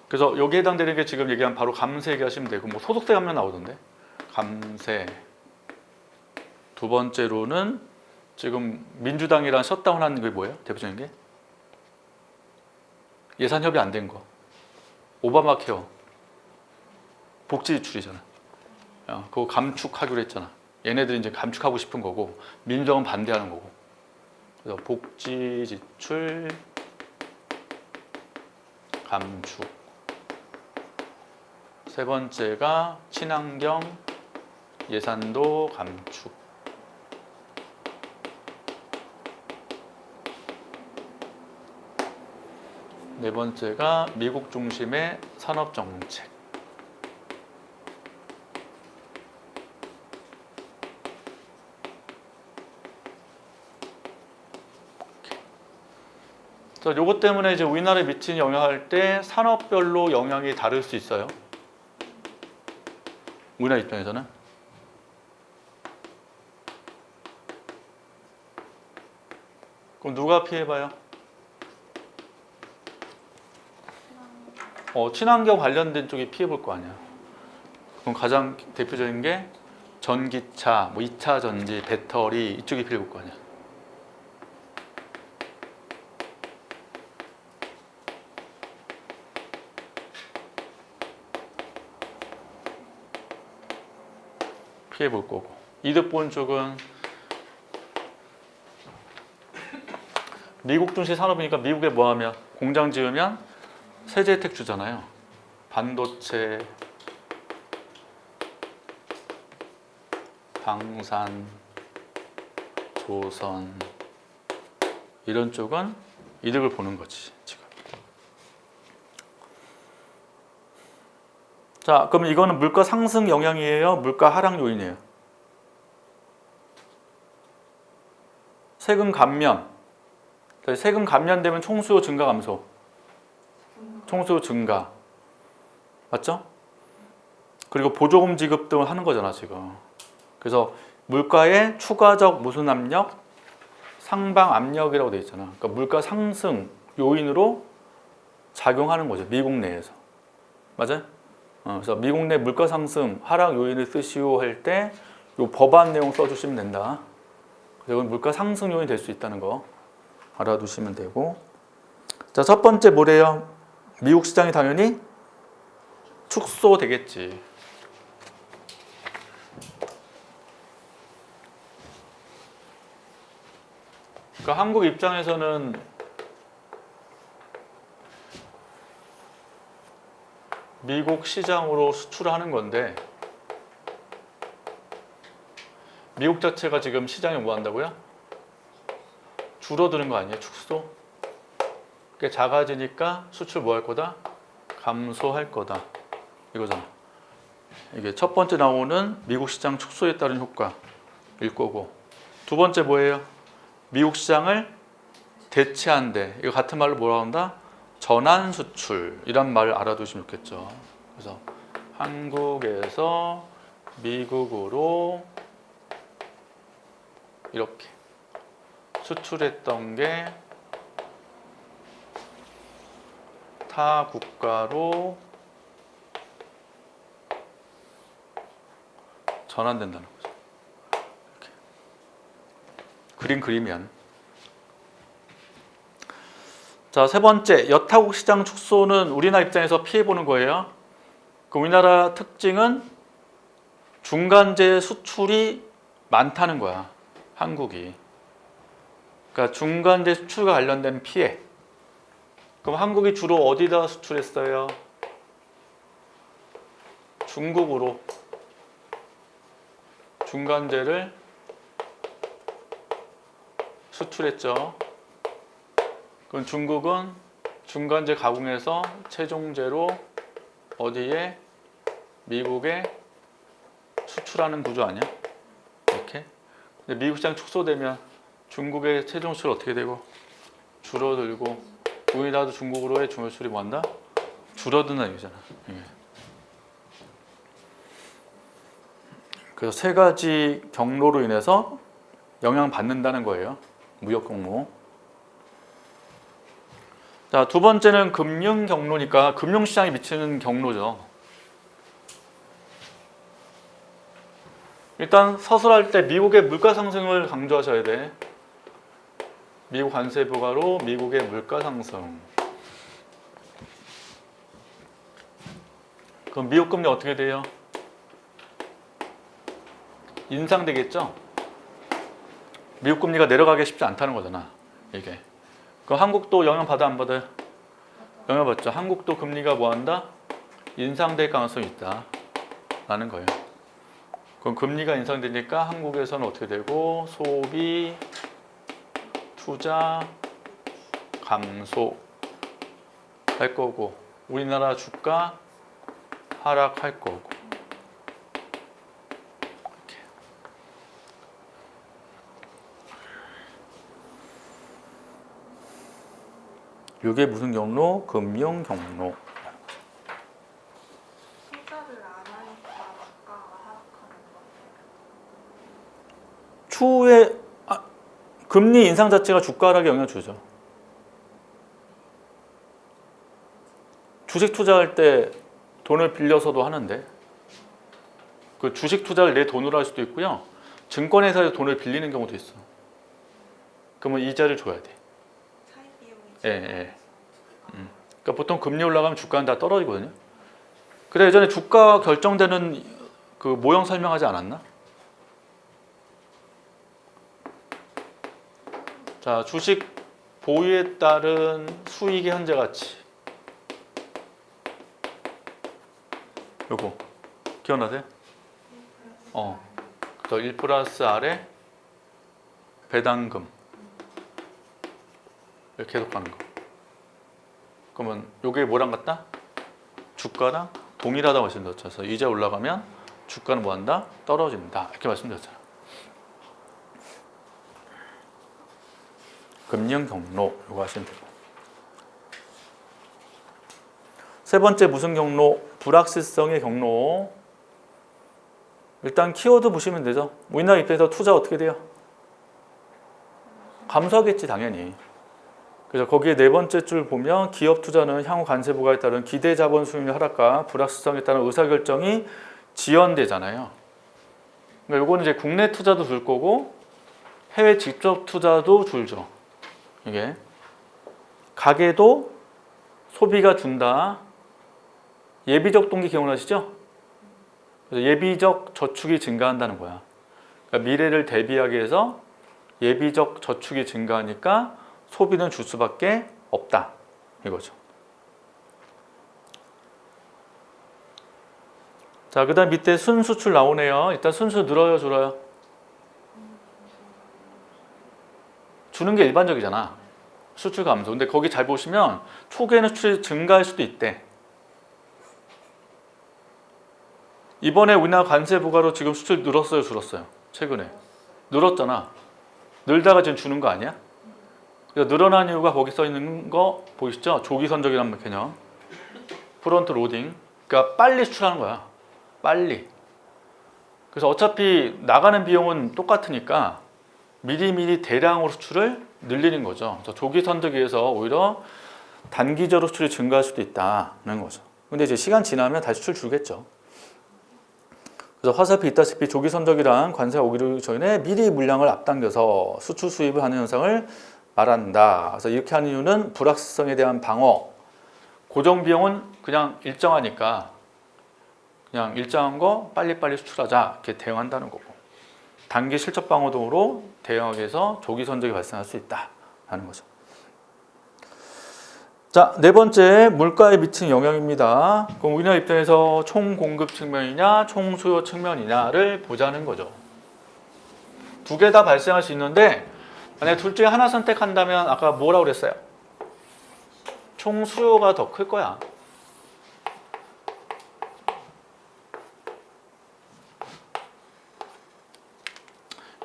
그래서 여기에 해당되는 게 지금 얘기한 바로 감세 얘기하시면 되고, 뭐 소득세 감면 나오던데. 감세. 두 번째로는 지금 민주당이랑 셧다운하는 게 뭐예요? 대표적인 게 예산 협의 안 된 거. 오바마 케어. 복지 지출이잖아. 그거 감축하기로 했잖아. 얘네들이 이제 감축하고 싶은 거고 민주당은 반대하는 거고. 그래서 복지 지출 감축. 세 번째가 친환경 예산도 감축. 네 번째가 미국 중심의 산업 정책. 자, 요것 때문에 이제 우리나라에 미치는 영향할 때 산업별로 영향이 다를 수 있어요. 우리나라 입장에서는. 그럼 누가 피해봐요? 친환경 관련된 쪽이 피해볼 거 아니야. 그럼 가장 대표적인 게 전기차, 뭐 2차 전지, 배터리 이쪽이 피해볼 거 아니야. 피해볼 거고, 이득 본 쪽은 미국 중시 산업이니까 미국에 뭐 하면 공장 지으면 세제 혜택 주잖아요. 반도체, 방산, 조선 이런 쪽은 이득을 보는 거지 지금. 자, 그럼 이거는 물가 상승 영향이에요? 물가 하락 요인이에요? 세금 감면. 세금 감면되면 총수요 증가 감소? 총수요 증가. 맞죠? 그리고 보조금 지급 등을 하는 거잖아 지금. 그래서 물가에 추가적 무슨 압력? 상방 압력이라고 되어 있잖아. 그러니까 물가 상승 요인으로 작용하는 거죠. 미국 내에서. 맞아요? 그래서 미국 내 물가 상승 하락 요인을 쓰시오 할 때 요 법안 내용 써주시면 된다. 이건 물가 상승 요인이 될 수 있다는 거 알아두시면 되고. 자, 첫 번째 뭐래요? 미국 시장이 당연히 축소되겠지. 그러니까 한국 입장에서는 미국 시장으로 수출하는 건데, 미국 자체가 지금 시장이 뭐 한다고요? 줄어드는 거 아니에요? 축소? 그게 작아지니까 수출 뭐 할 거다? 감소할 거다. 이거잖아. 이게 첫 번째 나오는 미국 시장 축소에 따른 효과일 거고, 두 번째 뭐예요? 미국 시장을 대체한대. 이거 같은 말로 뭐라 한다? 전환 수출 이란 말을 알아두시면 좋겠죠. 그래서 한국에서 미국으로 이렇게 수출했던 게 타 국가로 전환된다는 거죠. 이렇게. 그리면 자, 세 번째, 여타국 시장 축소는 우리나라 입장에서 피해보는 거예요. 그 우리나라 특징은 중간재 수출이 많다는 거야, 한국이. 그러니까 중간재 수출과 관련된 피해. 그럼 한국이 주로 어디다 수출했어요? 중국으로 중간재를 수출했죠. 그럼 중국은 중간재 가공해서 최종재로 어디에? 미국에 수출하는 구조 아니야? 이렇게. 근데 미국 시장 축소되면 중국의 최종 수출 어떻게 되고? 줄어들고 우리나라도 중국으로의 중국 수출이 뭐한다? 줄어드는 얘기잖아. 이게. 그래서 세 가지 경로로 인해서 영향받는다는 거예요. 무역 경로. 자, 두 번째는 금융 경로니까 금융시장에 미치는 경로죠. 일단 서술할 때 미국의 물가 상승을 강조하셔야 돼. 미국 관세 부과로 미국의 물가 상승. 그럼 미국 금리 어떻게 돼요? 인상되겠죠? 미국 금리가 내려가기 쉽지 않다는 거잖아, 이게. 그럼 한국도 영향받아 안 받아요? 영향받죠. 한국도 금리가 뭐한다? 인상될 가능성이 있다 라는 거예요. 그럼 금리가 인상되니까 한국에서는 어떻게 되고? 소비, 투자, 감소 할 거고 우리나라 주가 하락할 거고. 이렇게. 이게 무슨 경로? 금융 경로. 투자를 안 하니까 주가가 하락하는 거. 추후에 금리 인상 자체가 주가 하락에 영향을 주죠. 주식 투자할 때 돈을 빌려서도 하는데 그 주식 투자를 내 돈으로 할 수도 있고요. 증권회사에서 돈을 빌리는 경우도 있어. 그러면 이자를 줘야 돼. 차입 비용이 예. 그러니까 보통 금리 올라가면 주가는 다 떨어지거든요. 그래 예전에 주가 결정되는 그 모형 설명하지 않았나? 자, 주식 보유에 따른 수익의 현재 가치. 요거 기억나세요? 그래서 1 플러스 R에 배당금 이렇게 계속 가는 거. 그러면 요게 뭐랑 같다? 주가랑 동일하다고 말씀드렸죠. 그래서 이자 올라가면 주가는 뭐한다? 떨어진다. 이렇게 말씀드렸잖아요. 금융 경로 요거 하시면 되고. 세 번째 무슨 경로? 불확실성의 경로. 일단 키워드 보시면 되죠. 우리나라 입장에서 투자 어떻게 돼요? 감소하겠지 당연히. 그래서 거기에 네 번째 줄 보면 기업 투자는 향후 관세 부과에 따른 기대 자본 수익률 하락과 불확실성에 따른 의사결정이 지연되잖아요. 그러니까 요거는 이제 국내 투자도 줄 거고 해외 직접 투자도 줄죠. 이게 가계도 소비가 준다. 예비적 동기 기억나시죠? 그래서 예비적 저축이 증가한다는 거야. 그러니까 미래를 대비하기 위해서 예비적 저축이 증가하니까 소비는 줄 수밖에 없다. 이거죠. 자, 그 다음 밑에 순수출 나오네요. 일단 순수 늘어요, 줄어요? 주는 게 일반적이잖아. 수출 감소. 근데 거기 잘 보시면 초기에는 수출이 증가할 수도 있대. 이번에 우리나라 관세 부과로 지금 수출 늘었어요, 줄었어요? 최근에 늘었잖아. 늘다가 지금 주는 거 아니야? 그래서 늘어난 이유가 거기 써 있는 거 보이시죠? 조기 선적이라는 개념. 프론트 로딩. 그러니까 빨리 수출하는 거야. 빨리. 그래서 어차피 나가는 비용은 똑같으니까 미리미리 대량으로 수출을 늘리는 거죠. 그래서 조기 선적에 의해서 오히려 단기적으로 수출이 증가할 수도 있다는 거죠. 근데 이제 시간 지나면 다시 수출 줄겠죠. 그래서 화살표 있다시피 조기 선적이란 관세가 오기 전에 미리 물량을 앞당겨서 수출 수입을 하는 현상을 말한다. 그래서 이렇게 하는 이유는 불확실성에 대한 방어. 고정 비용은 그냥 일정하니까 그냥 일정한 거 빨리빨리 수출하자 이렇게 대응한다는 거고. 단기 실적 방어 등으로 대응하기 위해서 조기 선적이 발생할 수 있다라는 거죠. 자, 네 번째 물가에 미치는 영향입니다. 그럼 우리나라 입장에서 총 공급 측면이냐, 총 수요 측면이냐를 보자는 거죠. 두 개 다 발생할 수 있는데 만약 둘 중에 하나 선택한다면 아까 뭐라고 그랬어요? 총 수요가 더 클 거야.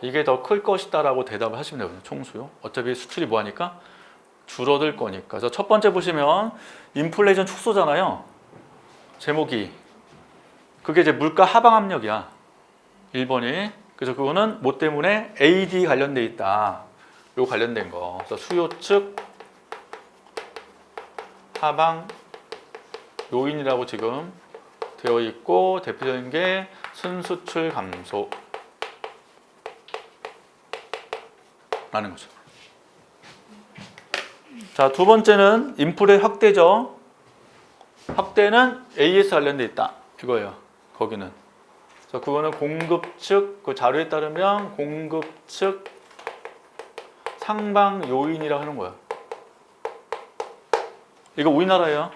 이게 더 클 것이다라고 대답을 하시면 되거든요. 총 수요. 어차피 수출이 뭐하니까? 줄어들 거니까. 그래서 첫 번째 보시면 인플레이션 축소잖아요. 제목이. 그게 이제 물가 하방 압력이야. 1번이. 그래서 그거는 뭐 때문에 AD 관련돼 있다. 요 관련된 거. 그래서 수요 측 하방 요인이라고 지금 되어 있고 대표적인 게 순수출 감소 라는 거죠. 자, 두 번째는 인플레 확대죠. 확대는 AS 관련돼 있다. 이거예요. 거기는. 그래서 그거는 공급 측, 그 자료에 따르면 공급 측 상방 요인이라고 하는 거야. 이거 우리나라예요.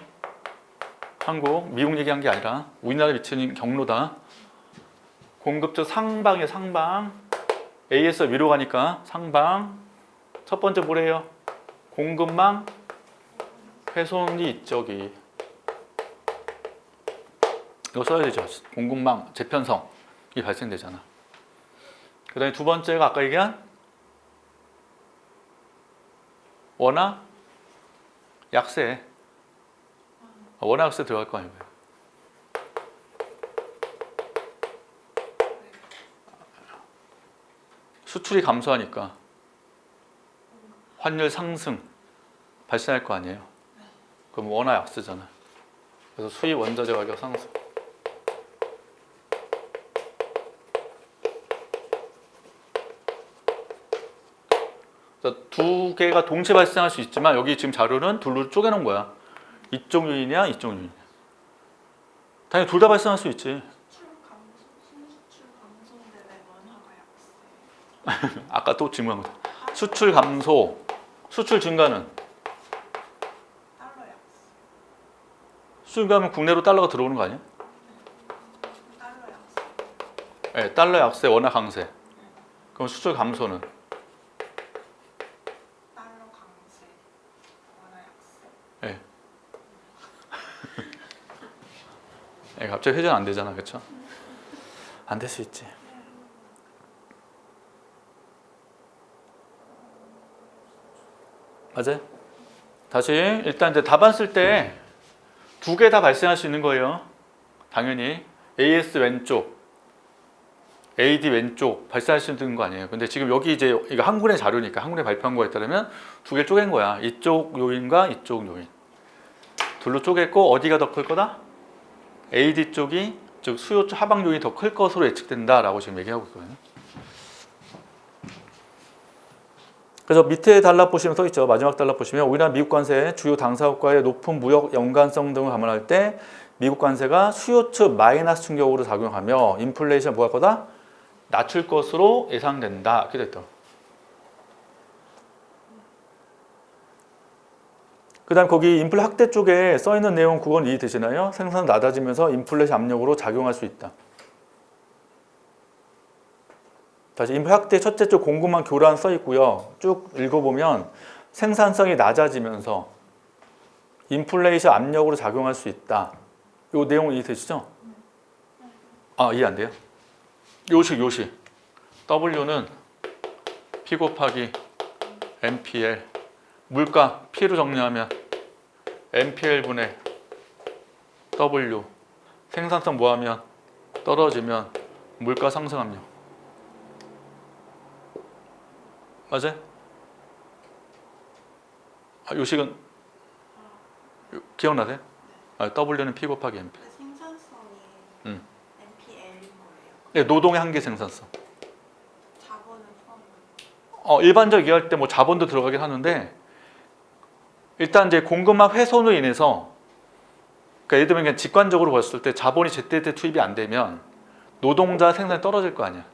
한국, 미국 얘기한 게 아니라 우리나라에 미치는 경로다. 공급 측 상방이에요. 상방. AS 위로 가니까 상방. 첫 번째 뭐래요? 공급망 훼손이 있저기. 이거 써야 되죠. 공급망 재편성이 발생되잖아. 그 다음에 두 번째가 아까 얘기한 원화 약세. 원화 약세 들어갈 거 아니에요. 수출이 감소하니까 환율 상승 발생할 거 아니에요. 그럼 원화 약세잖아. 그래서 수입 원자재 가격 상승. 두 개가 동시에 발생할 수 있지만 여기 지금 자료는 둘로 쪼개놓은 거야. 이쪽 요인이야, 이쪽 요인이야. 당연히 둘 다 발생할 수 있지. 순수출 감소인데 왜 원화가 약세? 아까 또 질문한 거죠. 수출 감소, 수출 증가는 달러 약세. 수출 증가하면 국내로 달러가 들어오는 거 아니야? 달러 약세. 네, 달러 약세, 원화 강세. 그럼 수출 감소는 달러 강세. 원화 약세. 네. 네, 갑자기 회전 안 되잖아, 그렇죠? 안 될 수 있지. 맞아요? 다시 일단 이제 답안 쓸 때 두 개 다 발생할 수 있는 거예요. 당연히 AS 왼쪽, AD 왼쪽 발생할 수 있는 거 아니에요. 근데 지금 여기 이제 이거 한군의 자료니까 한군에 발표한 거에 따르면 두 개 쪼갠 거야. 이쪽 요인과 이쪽 요인. 둘로 쪼갰고 어디가 더 클 거다? AD 쪽이 즉 수요 쪽 하방 요인이 더 클 것으로 예측된다라고 지금 얘기하고 있거든요. 그래서 밑에 단락 보시면 써 있죠. 마지막 단락 보시면 우리나라 미국 관세 주요 당사국과의 높은 무역 연관성 등을 감안할 때 미국 관세가 수요 측 마이너스 충격으로 작용하며 인플레이션 뭐할 거다? 낮출 것으로 예상된다. 이렇게 됐다. 그 다음 거기 인플레 확대 쪽에 써 있는 내용 그건 이해되시나요? 생산 낮아지면서 인플레이션 압력으로 작용할 수 있다. 다시 인플레 확대 첫째 쪽 공급망 교란 써 있고요. 쭉 읽어보면 생산성이 낮아지면서 인플레이션 압력으로 작용할 수 있다. 이 내용 이해되시죠? 아, 이해 안 돼요? 요식. W는 P 곱하기 MPL. 물가 P로 정리하면 MPL분의 W. 생산성 뭐하면 떨어지면 물가 상승 압력. 맞아요? 아, 요식은 기억나세요? W는 P 곱하기 MP. 그 생산성이 음. NPL인 거예요. 네, 노동의 한계 생산성. 자본을 포함한. 일반적 이해할 때 뭐 자본도 들어가긴 하는데 일단 이제 공급망 훼손으로 인해서 그러니까 예를 들면 그냥 직관적으로 봤을 때 자본이 제때제때 투입이 안 되면 노동자 생산이 떨어질 거 아니야.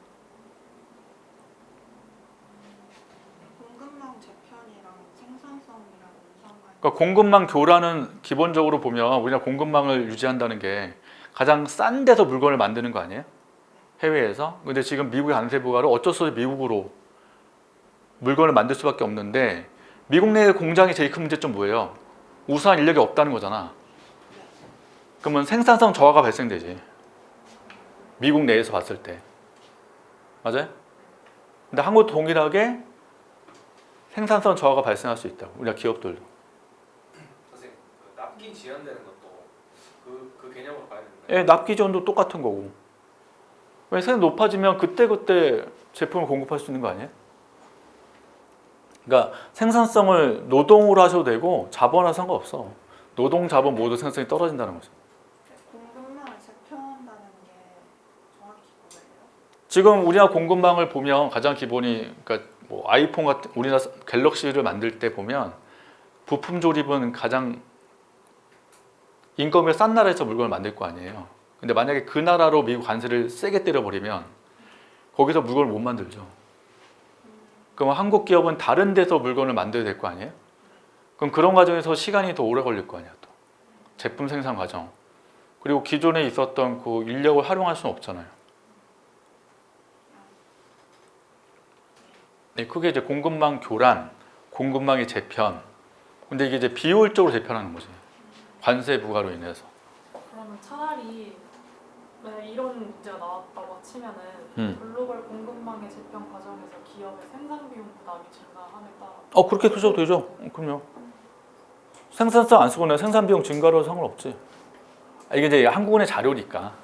공급망 재편이랑 생산성이랑 무슨 상관이? 그러니까 공급망 교란은 기본적으로 보면 우리가 공급망을 유지한다는 게 가장 싼 데서 물건을 만드는 거 아니에요? 해외에서. 근데 지금 미국의 관세부가를 어쩔 수 없이 미국으로 물건을 만들 수밖에 없는데 미국 내 공장의 제일 큰 문제점 뭐예요? 우수한 인력이 없다는 거잖아. 그러면 생산성 저하가 발생되지. 미국 내에서 봤을 때. 맞아요? 근데 한국도 동일하게 생산성 저하가 발생할 수 있다고. 우리가 기업들도. 선생님, 그 납기 지연되는 것도 그 개념으로 봐야 됩니다. 예, 납기 지원도 똑같은 거고. 왜 생산 높아지면 그때그때 제품을 공급할 수 있는 거 아니에요? 그러니까 생산성을 노동으로 하셔도 되고 자본하고 상관없어. 노동, 자본 모두 생산성이 떨어진다는 거죠. 공급망을 재편한다는 게 정확히 뭐예요? 지금 우리나라 공급망을 보면 가장 기본이 그러니까 뭐 아이폰 같은 우리나라 갤럭시를 만들 때 보면 부품 조립은 가장 인건비가 싼 나라에서 물건을 만들 거 아니에요. 근데 만약에 그 나라로 미국 관세를 세게 때려버리면 거기서 물건을 못 만들죠. 그럼 한국 기업은 다른 데서 물건을 만들어야 될 거 아니에요? 그럼 그런 과정에서 시간이 더 오래 걸릴 거 아니야 또. 제품 생산 과정. 그리고 기존에 있었던 그 인력을 활용할 수는 없잖아요. 네, 그게 이제 공급망 교란, 공급망의 재편. 근데 이게 이제 비효율적으로 재편하는 거지. 관세 부과로 인해서. 그러면 차라리 만약 이런 문제가 나왔다고 치면은 글로벌 공급망의 재편 과정에서 기업의 생산 비용 부담이 증가함에 따라 그렇게 해도 되죠. 그럼요. 생산성 안 쓰고 내가 생산 비용 증가로 상관없지. 이게 이제 한국은의 자료니까.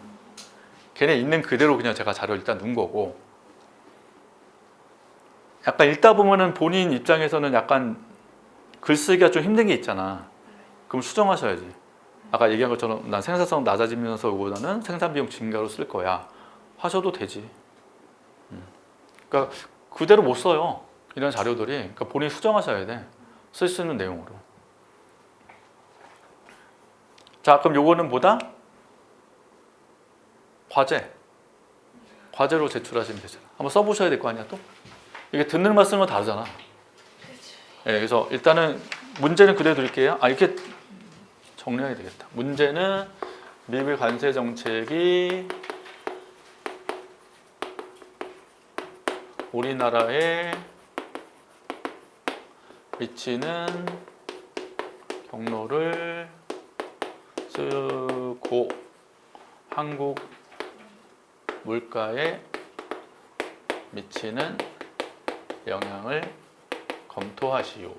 걔네 있는 그대로 그냥 제가 자료 일단 넣은 거고. 약간 읽다 보면은 본인 입장에서는 약간 글쓰기가 좀 힘든 게 있잖아. 그럼 수정하셔야지. 아까 얘기한 것처럼 난 생산성 낮아지면서 보다는 생산 비용 증가로 쓸 거야. 하셔도 되지. 그러니까 그대로 못 써요. 이런 자료들이. 그러니까 본인이 수정하셔야 돼. 쓸 수 있는 내용으로. 자, 그럼 요거는 뭐다? 과제. 과제로 제출하시면 되잖아. 한번 써보셔야 될 거 아니야 또? 이게 듣는 말 쓰는 거 다르잖아. 예, 그래서 일단은 문제는 그대로 드릴게요. 이렇게 정리해야 되겠다. 문제는 미국의 관세 정책이 우리나라에 미치는 경로를 쓰고 한국 물가에 미치는 영향을 검토하시오.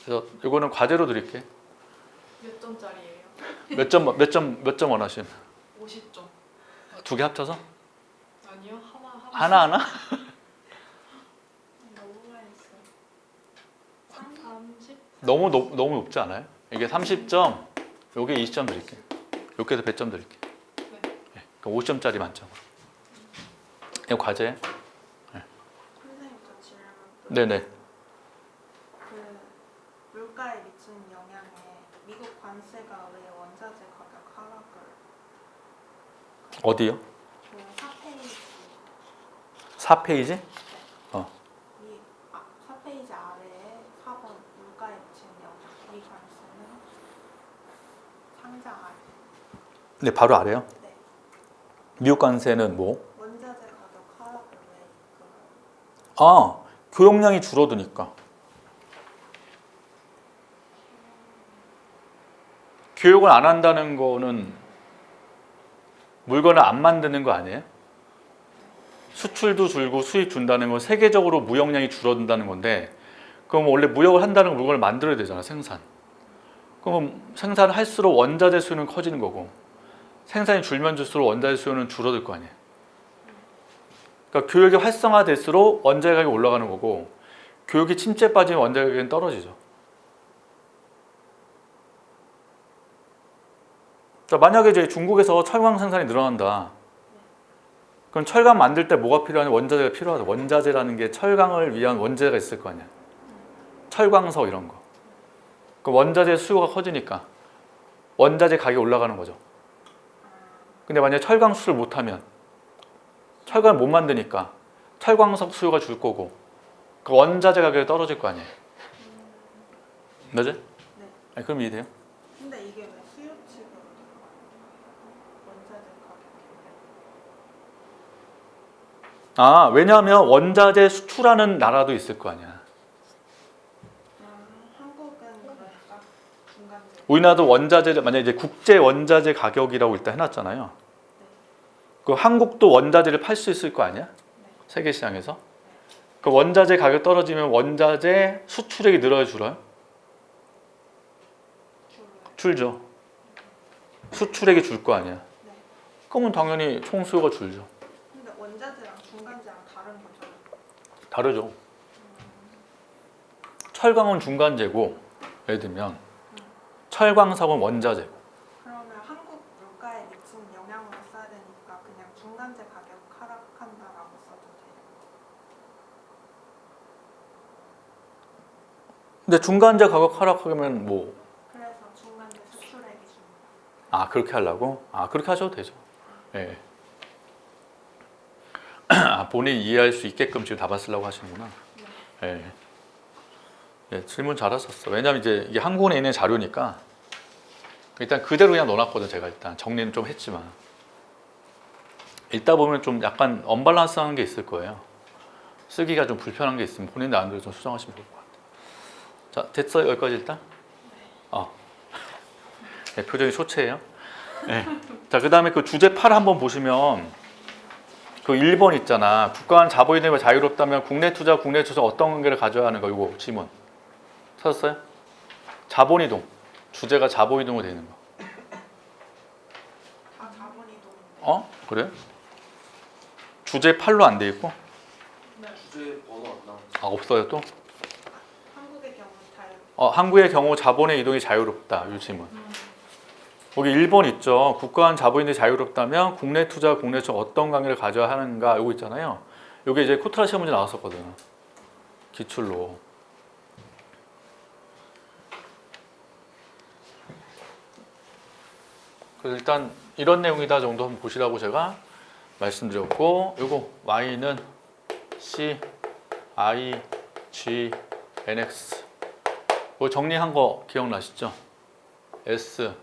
그래서 이거는 과제로 드릴게. 몇 점짜리예요? 몇 점 원하시면? 50점. 두 개 합쳐서? 아니요, 하나. 하나? 너무 많이 있어요. 30? 너무 높지 않아요? 이게 30점, 요게 20점 드릴게. 요게 더 100점 드릴게. 네. 그럼 50점짜리 만점으로. 이거 과제. 선생님 저 질문. 네네. 그 물가에 미치는 영향에 미국 관세가 왜 원자재 가격 하락을? 어디요? 그 4페이지 4페이지? 4페이지 아래에 4번 물가에 미치는 영향 이 관세는 상자 아래. 네, 바로 아래요. 네. 미국 관세는 뭐? 원자재 가격 하락을 왜 이끌어요? 교역량이 줄어드니까. 교역을 안 한다는 거는 물건을 안 만드는 거 아니에요? 수출도 줄고 수입 준다는 건 세계적으로 무역량이 줄어든다는 건데, 그럼 원래 무역을 한다는 건 물건을 만들어야 되잖아, 생산. 그럼 생산을 할수록 원자재 수요는 커지는 거고, 생산이 줄면 줄수록 원자재 수요는 줄어들 거 아니에요. 그러니까 교육이 활성화될수록 원자재 가격이 올라가는 거고 교육이 침체에 빠지면 원자재 가격은 떨어지죠. 자, 만약에 이제 중국에서 철강 생산이 늘어난다. 그럼 철강 만들 때 뭐가 필요하냐? 원자재가 필요하다. 원자재라는 게 철강을 위한 원재가 있을 거 아니야. 철광석 이런 거. 그 원자재 수요가 커지니까 원자재 가격이 올라가는 거죠. 근데 만약에 철강 수를 못하면 철강을 못 만드니까 철광석 수요가 줄 거고 그 원자재 가격이 떨어질 거 아니에요. 맞지? 네. 아니, 그럼 이해돼요? 근데 이게 왜 수요치고 원자재 가격이? 아, 왜냐하면 원자재 수출하는 나라도 있을 거 아니야. 한국은 그러니까 중간재. 우리나라도 원자재를 만약에 이제 국제 원자재 가격이라고 일단 해놨잖아요. 그 한국도 원자재를 팔 수 있을 거 아니야? 세계 시장에서. 그 원자재 가격 떨어지면 원자재 수출액이 늘어요, 줄어요? 줄죠. 수출액이 줄 거 아니야. 네. 그러면 당연히 총수요가 줄죠. 근데 원자재랑 중간재랑 다른 거죠? 다르죠. 철강은 중간재고, 예를 들면 철광석은 원자재고. 그러면 한국 물가에 미치는 영향으로 써야 되니까 그냥 중간재 가격 하락한다라고 써도 돼요? 근데 중간재 가격 하락하면 뭐, 그래서 중간재 수출액이 줍니다. 아, 그렇게 하려고? 아, 그렇게 하셔도 되죠. 예. 아, 본인이 이해할 수 있게끔 지금 답안 쓰려고 하시는구나. 예. 예, 질문 잘하셨어. 왜냐면 이제 이게 한국에 있는 자료니까 일단 그대로 그냥 넣어놨거든. 제가 일단 정리는 좀 했지만 읽다 보면 좀 약간 언밸런스한 게 있을 거예요. 쓰기가 좀 불편한 게 있으면 본인 나름대로 좀 수정하시면 좋을 것 같아요. 자, 됐어요? 여기까지 일단? 네, 표정이 초췌해요. 네. 자, 그 다음에 그 주제 8 한번 보시면 그 1번 있잖아. 국가 간 자본 이동이 자유롭다면 국내 투자 어떤 관계를 가져야 하는가? 이거 질문 찾았어요? 자본 이동. 주제가 자본 이동으로 되어 있는 거. 다 자본이동인데. 그래? 주제 8로 안 돼 있고? 주제 번호 안 나와. 아, 없어요 또? 한국의 경우 자유. 한국의 경우 자본의 이동이 자유롭다. 이 질문. 거기 1번 있죠. 국가 간 자본 이동이 자유롭다면 국내 투자 어떤 관계를 가져야 하는가? 이거 있잖아요. 이게 이제 코트라 시험 문제 나왔었거든. 기출로. 그래서 일단 이런 내용이다 정도 한번 보시라고 제가 말씀드렸고, 요거 y는 c, i, g, nx. 뭐 정리한 거 기억나시죠? s는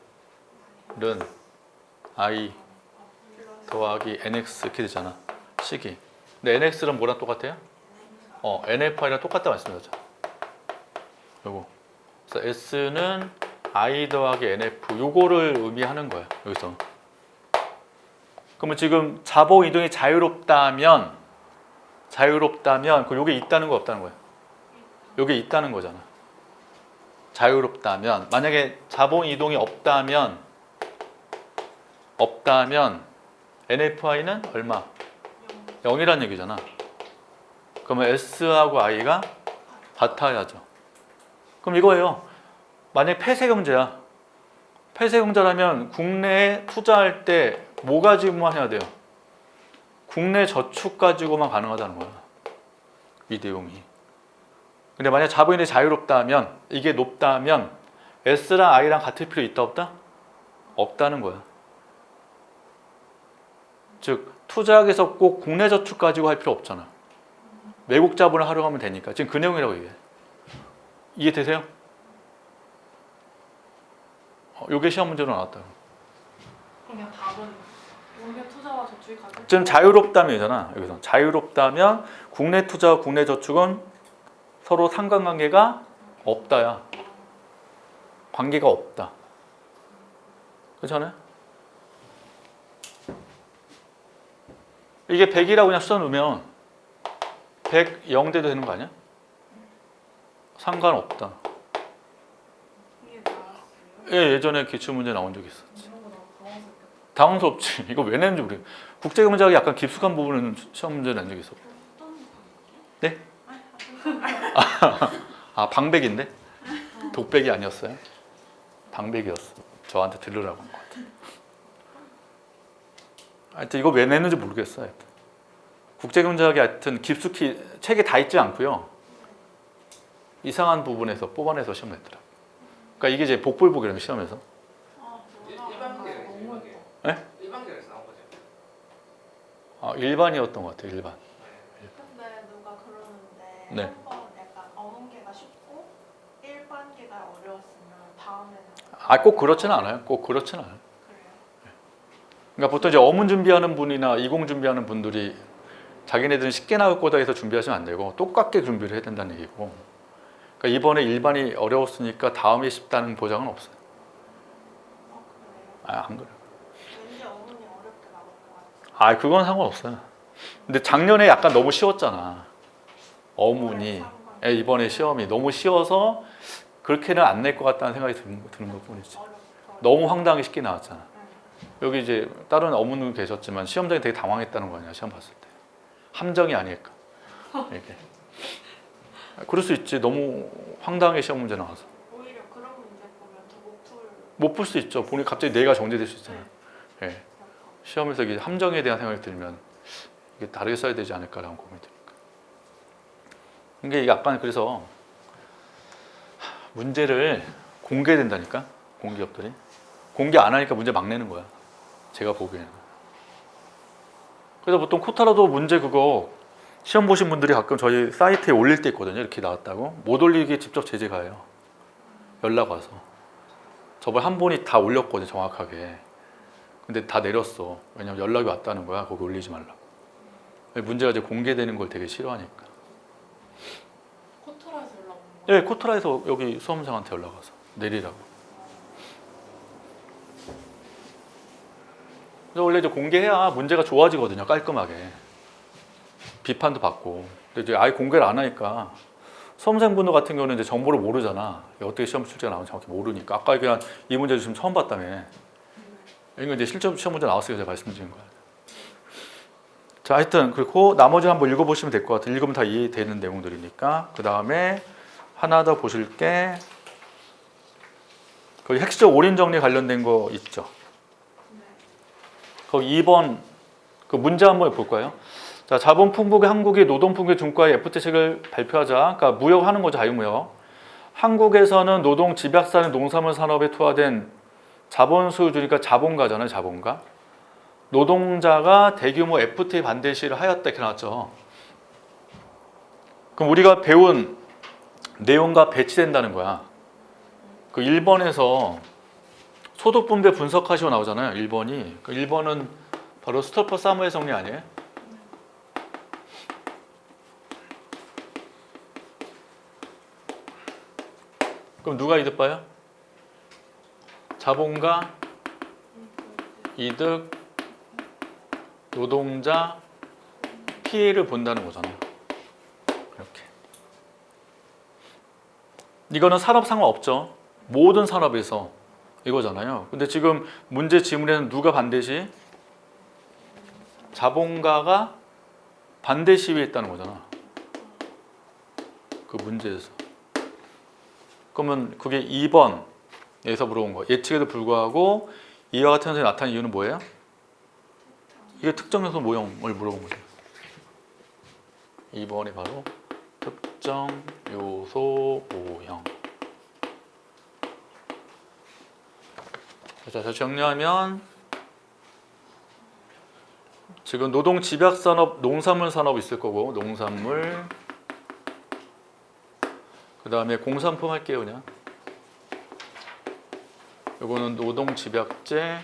i 더하기 nx 이렇게 되잖아. 식이. 근데 nx는 뭐랑 똑같아요? nfi랑 똑같다 말씀드렸죠. 요거. 그래서 s는 i 더하기 nf 요거를 의미하는 거야. 여기서. 그러면 지금 자본 이동이 자유롭다면 그럼 요게 있다는 거 없다는 거야? 요게 있다는 거잖아. 자유롭다면 만약에 자본 이동이 없다면 NFI는 얼마? 0이란 얘기잖아. 그러면 S하고 I가 같아야죠. 그럼 이거예요. 만약에 폐쇄경제야. 폐쇄경제라면 국내에 투자할 때 뭐 가지고만 해야 돼요? 국내 저축 가지고만 가능하다는 거야. 이 내용이. 근데 만약 자본이 자유롭다면 이게 높다면 S랑 I랑 같을 필요 있다 없다? 없다는 거야. 즉 투자하기 위해서 꼭 국내 저축 가지고 할 필요 없잖아. 외국 자본을 활용하면 되니까. 지금 그 내용이라고 얘기해. 이해되세요? 요게 시험 문제로 나왔다. 그냥 답은 국내 투자와 저축이 가격. 지금 자유롭다면이잖아. 여기서 자유롭다면 국내 투자와 국내 저축은 서로 상관관계가 없다야. 관계가 없다. 그렇잖아요? 이게 100이라고 그냥 써놓으면 100, 0대도 되는 거 아니야? 상관없다. 이게 나왔어요. 예, 예전에 기출문제 나온 적 있었지. 이런 거 너무 당황스럽겠다. 당황스럽지. 이거 왜 냈는지 모르겠어. 국제경제학이 약간 깊숙한 부분은 시험 문제 낸 적이 있어. 네? 아 방백인데? 독백이 아니었어요? 방백이었어. 저한테 들으라고 한 것 같아. 하여튼 이거 왜 냈는지 모르겠어요. 하여튼. 국제경제학이 하여튼 깊숙이 책에 다 있지 않고요. 이상한 부분에서 뽑아내서 시험 냈더라. 그러니까 이게 이제 복불복이라는 시험에서. 일반계열에서 너무 네? 일반계열에서 나온 거죠. 아, 일반이었던 것 같아요. 일반. 근데 누가 그러는데 네. 한번 약간 어문계가 쉽고 일반계가 어려웠으면 다음에는 아, 꼭 그렇지는 않아요. 꼭 그렇지는 않아요. 그래요. 그러니까 보통 이제 어문 준비하는 분이나 이공 준비하는 분들이 자기네들은 쉽게 나올 거다 해서 준비하시면 안 되고 똑같게 준비를 해야 된다는 얘기고. 그러니까 이번에 일반이 어려웠으니까 다음에 쉽다는 보장은 없어요. 그래요. 아, 안 그래요. 왠지 어문이 어렵게 나올 것 같아요. 아, 그건 상관없어요. 근데 작년에 약간 너무 쉬웠잖아. 어문이. 예, 이번에 시험이 너무 쉬워서 그렇게는 안 낼 것 같다는 생각이 드는 것 뿐이지. 너무 황당하게 쉽게 나왔잖아. 여기 이제 다른 어문은 계셨지만 시험장이 되게 당황했다는 거 아니야, 시험 봤을 때. 함정이 아닐까. 이렇게. 그럴 수 있지. 너무 황당하게 시험 문제 나와서. 오히려 그런 문제 보면 더 못 풀 수 있죠. 보니 갑자기 뇌가 정지될 수 있잖아요. 예. 시험에서 이게 함정에 대한 생각이 들면 이게 다르게 써야 되지 않을까라는 고민이 드니까. 이게 약간 그래서 문제를 공개된다니까, 공기업들이. 공개 안 하니까 문제 막 내는 거야. 제가 보기에는. 그래서 보통 코타로도 문제 그거 시험 보신 분들이 가끔 저희 사이트에 올릴 때 있거든요. 이렇게 나왔다고. 못 올리게 직접 제재 가요. 연락 와서. 저번에 한 분이 다 올렸거든요. 정확하게. 근데 다 내렸어. 왜냐면 연락이 왔다는 거야. 거기 올리지 말라고. 문제가 이제 공개되는 걸 되게 싫어하니까. 코트라에서 연락 온 거예요? 예, 코트라에서 여기 수험생한테 연락 와서 내리라고. 그래서 원래 이제 공개해야 문제가 좋아지거든요. 깔끔하게. 비판도 받고. 근데 이제 아예 공개를 안 하니까 수험생분들 같은 경우는 이제 정보를 모르잖아. 어떻게 시험 출제가 나오는지 정확히 모르니까. 아까 그냥 이 문제 지금 처음 봤다며. 이거 이제 실전 시험 문제 나왔으니까 제가 말씀드린 거야. 자, 하여튼 그리고 나머지 한번 읽어보시면 될 것 같아요. 읽으면 다 이해되는 내용들이니까. 그 다음에 하나 더 보실 게 거기 핵시적 올인 정리 관련된 거 있죠. 거기 2번 그 문제 한번 볼까요? 자, 자본 풍부의 한국이 노동 풍부의 중과의 FTA책을 발표하자. 그러니까 무역하는 거죠, 자유무역. 한국에서는 노동 집약사는 농산물 산업에 투하된 자본 소유주니까 자본가잖아요, 자본가. 노동자가 대규모 FTA 반대 시위를 하였다 이렇게 나왔죠. 그럼 우리가 배운 내용과 배치된다는 거야. 그 1번에서 소득 분배 분석하시고 나오잖아요. 1번이. 그 1번은 바로 스토퍼 사무엘 정리 아니에요? 그럼 누가 이득 봐요? 자본가, 이득, 노동자, 피해를 본다는 거잖아요. 이렇게. 이거는 산업 상관없죠. 모든 산업에서 이거잖아요. 근데 지금 문제 지문에는 누가 반대시? 자본가가 반대 시위했다는 거잖아. 그 문제에서. 그러면 그게 2번에서 물어본 거. 예측에도 불구하고 이와 같은 현상이 나타난 이유는 뭐예요? 이게 특정 요소 모형을 물어본 거죠. 2번이 바로 특정 요소 모형. 자, 다시 정리하면 지금 노동 집약 산업, 농산물 산업 있을 거고 농산물 그 다음에 공산품 할게요 그냥. 이거는 노동 집약제,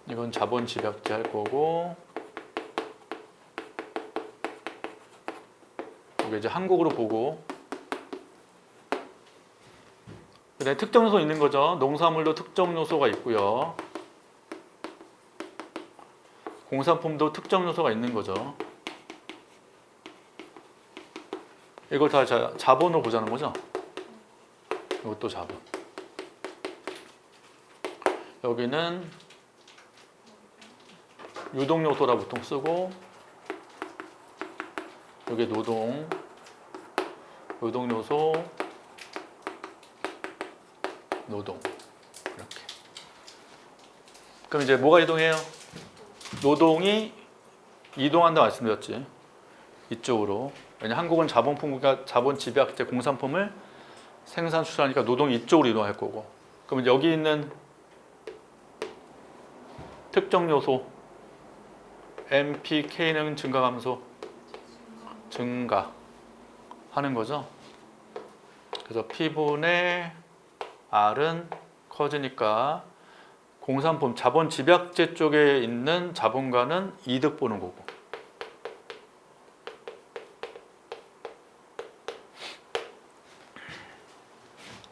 이건 자본 집약제 할 거고, 이게 이제 한국으로 보고, 그다음에 특정 요소 있는 거죠. 농산물도 특정 요소가 있고요. 공산품도 특정 요소가 있는 거죠. 이걸 다 자본으로 보자는 거죠. 이것도 자본. 여기는 유동 요소라 보통 쓰고 여기 노동 요소 노동 이렇게. 그럼 이제 뭐가 이동해요? 노동이 이동한다 말씀드렸지. 이쪽으로. 왜냐 한국은 자본품과 자본 집약제 공산품을 생산 수출하니까 노동이 이쪽으로 이동할 거고. 그럼 여기 있는 특정 요소 MPK는 증가 감소 증가하는 거죠. 그래서 P분의 R은 커지니까 공산품 자본 집약제 쪽에 있는 자본가는 이득 보는 거고.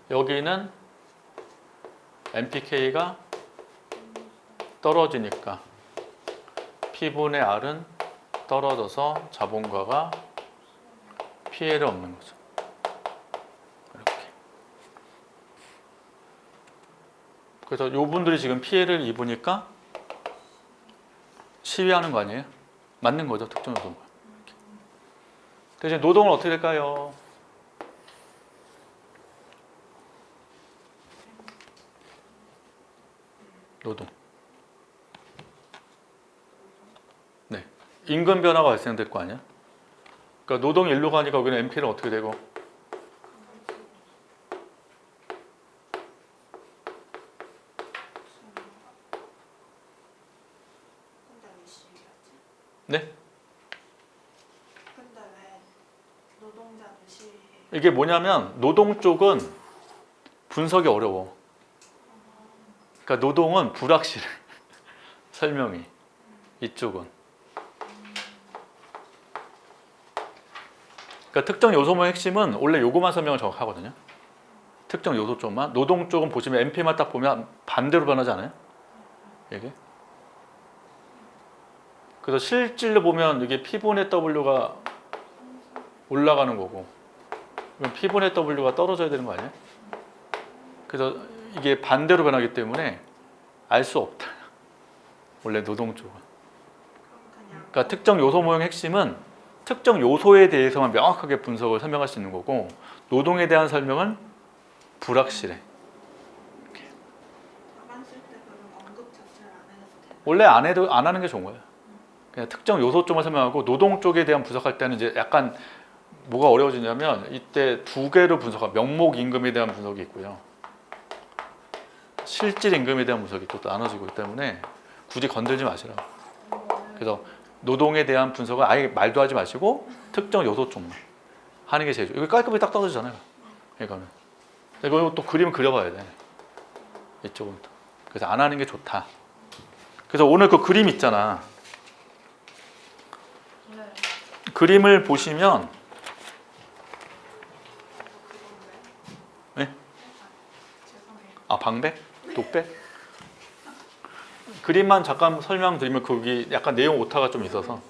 여기는 MPK가 떨어지니까 P분의 R은 떨어져서 자본가가 피해를 얻는 거죠. 이렇게. 그래서 이분들이 지금 피해를 입으니까 시위하는 거 아니에요? 맞는 거죠, 특정 노동을. 대신 노동은 어떻게 될까요? 노동. 네, 임금 변화가 발생될 거 아니야? 그러니까 노동이 일로 가니까 여기는 MP는 어떻게 되고? 근데 왜 시위하지? 네? 근데 왜 노동자도 시위해? 이게 뭐냐면 노동 쪽은 분석이 어려워. 그러니까 노동은 불확실해. 설명이. 이쪽은. 그러니까 특정 요소의 핵심은 원래 요거만 설명을 정확하거든요. 특정 요소 쪽만. 노동 쪽은 보시면 MP만 딱 보면 반대로 변하지 않아요? 이게. 그래서 실질로 보면 이게 P분의 W가 올라가는 거고 그럼 P분의 W가 떨어져야 되는 거 아니에요? 그래서 이게 반대로 변하기 때문에 알 수 없다. 원래 노동 쪽은. 그러니까 특정 요소 모형의 핵심은 특정 요소에 대해서만 명확하게 분석을 설명할 수 있는 거고 노동에 대한 설명은 불확실해. 답안 쓸 때 그런 언급 자체를 안 해도 돼. 원래 안 하는 게 좋은 거예요. 그냥 특정 요소 쪽만 설명하고 노동 쪽에 대한 분석할 때는 이제 약간 뭐가 어려워지냐면 이때 두 개로 분석하고 명목 임금에 대한 분석이 있고요. 실질 임금에 대한 분석이 또 나눠지고 있기 때문에 굳이 건들지 마시라고. 그래서 노동에 대한 분석은 아예 말도 하지 마시고 특정 요소 쪽만 하는 게 제일 좋아요. 이거 깔끔하게 딱 떨어지잖아요. 이거는. 이거 또 그림을 그려봐야 돼. 이쪽은 또. 그래서 안 하는 게 좋다. 그래서 오늘 그 그림 있잖아. 네. 그림을 보시면 네? 죄송해요. 아 방백? 독백? 그림만 잠깐 설명드리면 거기 약간 내용 오타가 좀 있어서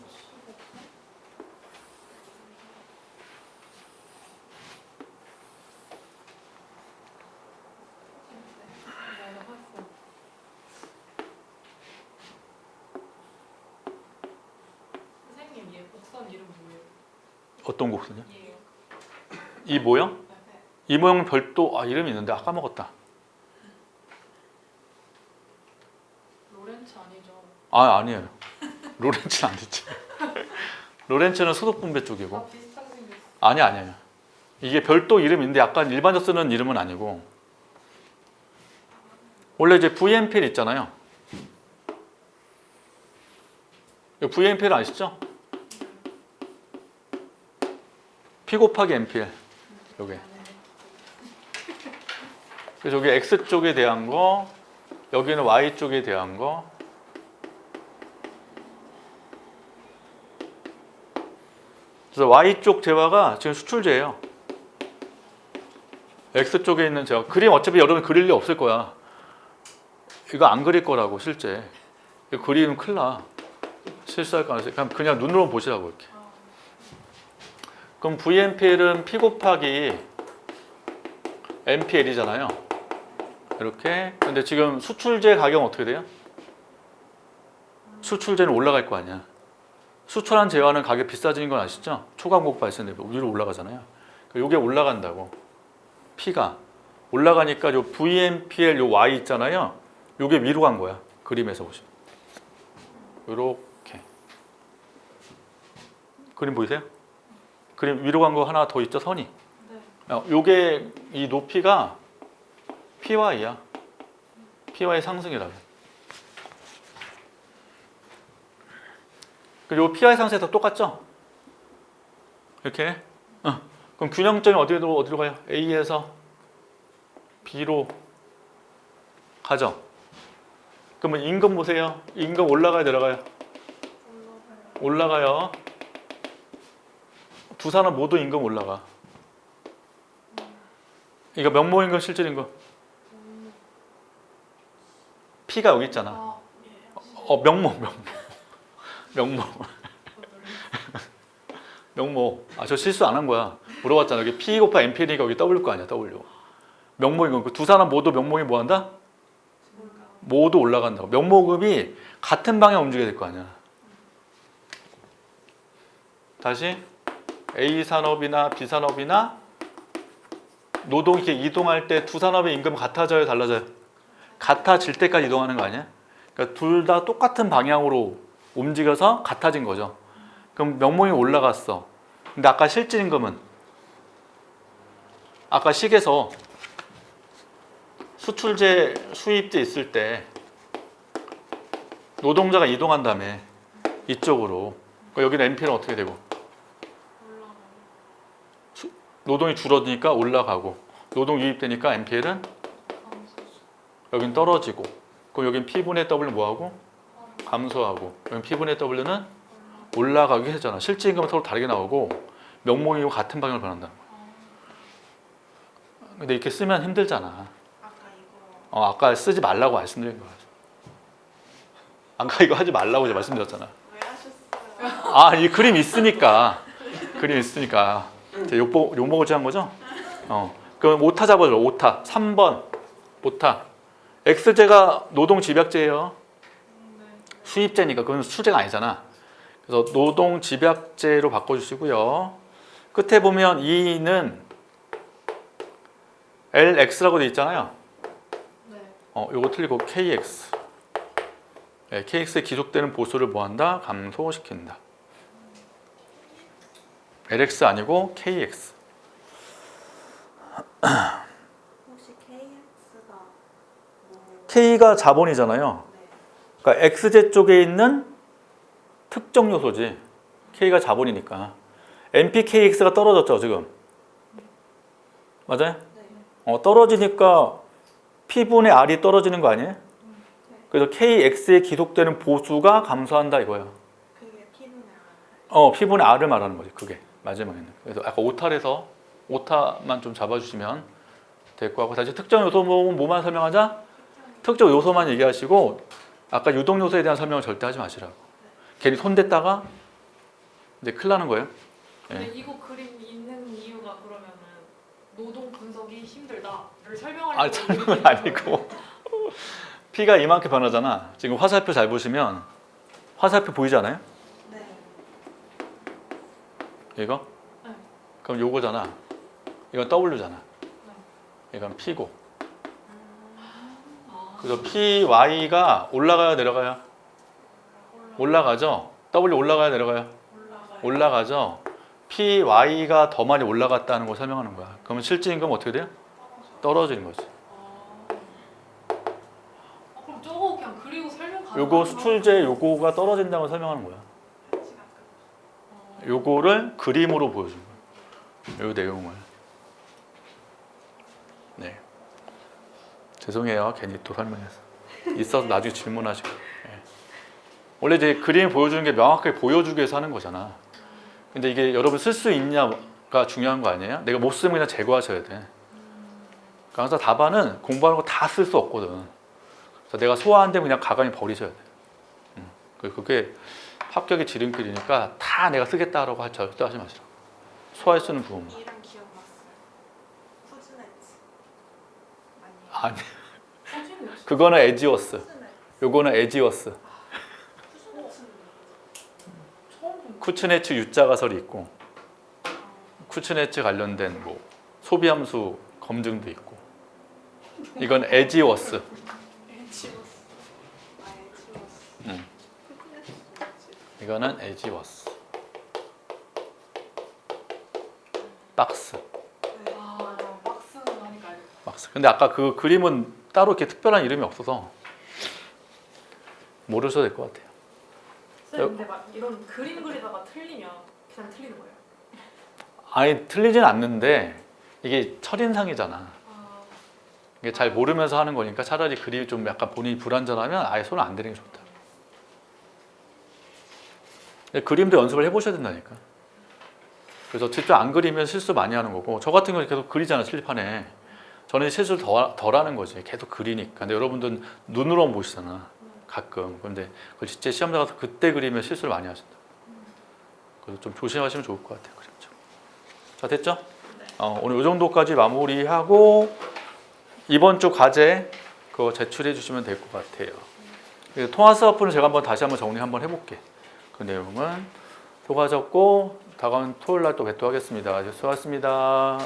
선생님 얘 곡선 이름 뭐예요? 어떤 곡선이요? 얘요. 이 모형? 네. 이 모형은 별도 이름이 있는데 까먹었다. 로렌츠 아니죠? 아니에요. 로렌츠는 아니지. 로렌츠는 소득 분배 쪽이고. 비슷하게 생겼어. 아니에요. 이게 별도 이름인데 약간 일반적 쓰는 이름은 아니고 원래 이제 VMPL 있잖아요. VMPL 아시죠? P 곱하기 MPL 요게. 그래서 여기 X 쪽에 대한 거 여기는 Y 쪽에 대한 거 그래서 Y쪽 재화가 지금 수출재예요. X쪽에 있는 재화 그림 어차피 여러분 그릴 일 없을 거야. 이거 안 그릴 거라고 실제. 이거 그리면 큰일 나. 실수할 가능성이. 그냥 눈으로 보시라고 이렇게. 그럼 VMPL은 P 곱하기 MPL이잖아요. 이렇게. 근데 지금 수출제 가격은 어떻게 돼요? 수출제는 올라갈 거 아니야. 수출한 제화는 가격 비싸지는 건 아시죠? 초강국 발생되고 위로 올라가잖아요. 이게 올라간다고. P가 올라가니까 요 VMPL 요 Y 있잖아요. 요게 위로 간 거야. 그림에서 보시면. 요렇게. 그림 보이세요? 그림 위로 간 거 하나 더 있죠, 선이. 네. 요게 이 높이가 PY야. PY 상승이라고. 그리고 PY 상승에서 똑같죠? 이렇게. 그럼 균형점이 어디로 가요? A에서 B로 가죠. 그러면 임금 보세요. 임금 올라가요, 내려가요? 올라가요. 두 산업 모두 임금 올라가. 이거 명목임금, 실질임금. P가 여기 있잖아. 아, 명목. 명목. 저 실수 안 한 거야. 물어봤잖아. 여기 P 곱하 MP니까 여기 W 거 아니야, W. 명목임금. 그 두 산업 모두 명목이 뭐 한다? 모두 올라간다고. 명목음이 같은 방향 움직여야 될 거 아니야. 다시 A 산업이나 B 산업이나 노동이 이렇게 이동할 때 두 산업의 임금은 같아져요, 달라져요? 같아질 때까지 이동하는 거 아니야? 그러니까 둘 다 똑같은 방향으로 움직여서 같아진 거죠. 그럼 명목이 올라갔어. 근데 아까 실질임금은 아까 식에서 수출제, 수입제 있을 때 노동자가 이동한 다음에 이쪽으로. 그러니까 여기는 NP는 어떻게 되고? 노동이 줄어드니까 올라가고, 노동 유입되니까 NPL은 여긴 떨어지고, 그럼 여긴 P분의 W는 뭐하고? 감소하고, 여긴 P분의 W는 올라가게 하잖아. 실질임금은 서로 다르게 나오고 명목이고 같은 방향으로 변한다. 근데 이렇게 쓰면 힘들잖아. 아까 이거 아까 쓰지 말라고 말씀드린 거야. 아까 이거 하지 말라고 제가 말씀드렸잖아. 왜 하셨어요? 이 그림 있으니까. 그림 있으니까. 욕먹을 줄 한 거죠? 그럼 오타 잡아줘. 오타. 3번. 오타. X제가 노동집약제예요. 수입제니까 그건 수제가 아니잖아. 그래서 노동집약제로 바꿔주시고요. 끝에 보면 2는 LX라고 돼 있잖아요. 네. 요거 틀리고 KX. 네, KX에 기속되는 보수를 뭐한다? 감소시킨다. LX 아니고 KX. 혹시 KX가 뭐? K가 자본이잖아요. 네. 그러니까 XZ 쪽에 있는 특정 요소지. K가 자본이니까. MPKX가 떨어졌죠, 지금. 맞아요? 네. 떨어지니까 P분의 R이 떨어지는 거 아니에요? 그래서 KX에 기속되는 보수가 감소한다 이거예요. 그게 P분의 R. P분의 R을 말하는 거지, 그게. 마지막에는. 그래서 아까 오타에서 오타만 좀 잡아주시면 될 것 같고, 다시 특정 요소 뭐만 설명하자? 특정 요소만 얘기하시고 아까 유동 요소에 대한 설명을 절대 하지 마시라고. 괜히 손댔다가 이제 큰일 나는 거예요. 근데 이거 그림 있는 이유가 그러면은 노동 분석이 힘들다를 설명하려고. 설명은 아니고 P가 이만큼 변하잖아. 지금 화살표 잘 보시면 화살표 보이지 않아요? 네. 이거? 네. 그럼 요거잖아. 이건 W잖아. 이건 P고. 그래서 PY가 올라가요, 내려가요? 올라가죠. W 올라가요, 내려가요? 올라가죠. PY가 더 많이 올라갔다는 걸 설명하는 거야. 그러면 실질임금은 어떻게 돼요? 떨어지는 거지. 그럼 저거 그냥 그리고 설명 가능. 요거 수출제 요거가 떨어진다고 설명하는 거야. 요거를 그림으로 보여준 거야. 요 내용을. 네. 죄송해요. 괜히 또 설명해서. 있어서 나중에 질문하시고. 네. 원래 이제 그림 보여주는 게 명확하게 보여주기 위해서 하는 거잖아. 근데 이게 여러분 쓸 수 있냐가 중요한 거 아니에요? 내가 못 쓰면 그냥 제거하셔야 돼. 그러니까 항상 답안은 공부하는 거 다 쓸 수 없거든. 그래서 내가 소화 안 되면 그냥 가만히 버리셔야 돼. 그게 합격의 지름길이니까 다 내가 쓰겠다라고 절대 하지 마시라고. 소화할 수 있는 부분만. 이름 기억났어요. 푸즈네츠. 아니. 그거는 에지워스. 요거는 에지워스. 처음 본 쿠츠네츠 U자 가설이 있고 쿠츠네츠 관련된 뭐 소비함수 검증도 있고 이건 에지워스. 에지워스. 아 에지워스. 음. 피트니스 뭐지? 이거는 에지워스. 박스. 아, 박스는 하니까 알겠다. 박스. 근데 아까 그 그림은 따로 이렇게 특별한 이름이 없어서 모르셔도 될 것 같아요. 쌤, 근데 막 이런 그림 그리다가 틀리면 그냥 틀리는 거예요? 아니 틀리진 않는데 이게 첫인상이잖아. 아, 이게 잘 모르면서 하는 거니까 차라리 그림이 좀 약간 본인이 불안전하면 아예 손을 안 대는 게 좋다. 근데 그림도 연습을 해보셔야 된다니까. 그래서 직접 안 그리면 실수 많이 하는 거고 저 같은 경우는 계속 그리잖아 칠판에. 저는 실수를 덜 하는 거지. 계속 그리니까. 근데 여러분들은 눈으로만 보시잖아. 가끔. 근데 그걸 진짜 시험 나가서 그때 그리면 실수를 많이 하신다. 그래서 좀 조심하시면 좋을 것 같아요. 그림죠. 자 됐죠? 네. 오늘 이 정도까지 마무리하고 이번 주 과제 그거 제출해 주시면 될 것 같아요. 통화 수업은 제가 다시 한번 정리 한번 해볼게. 그 내용은 수고하셨고 다가온 토요일 날 또 뵙도록 하겠습니다. 수고하셨습니다.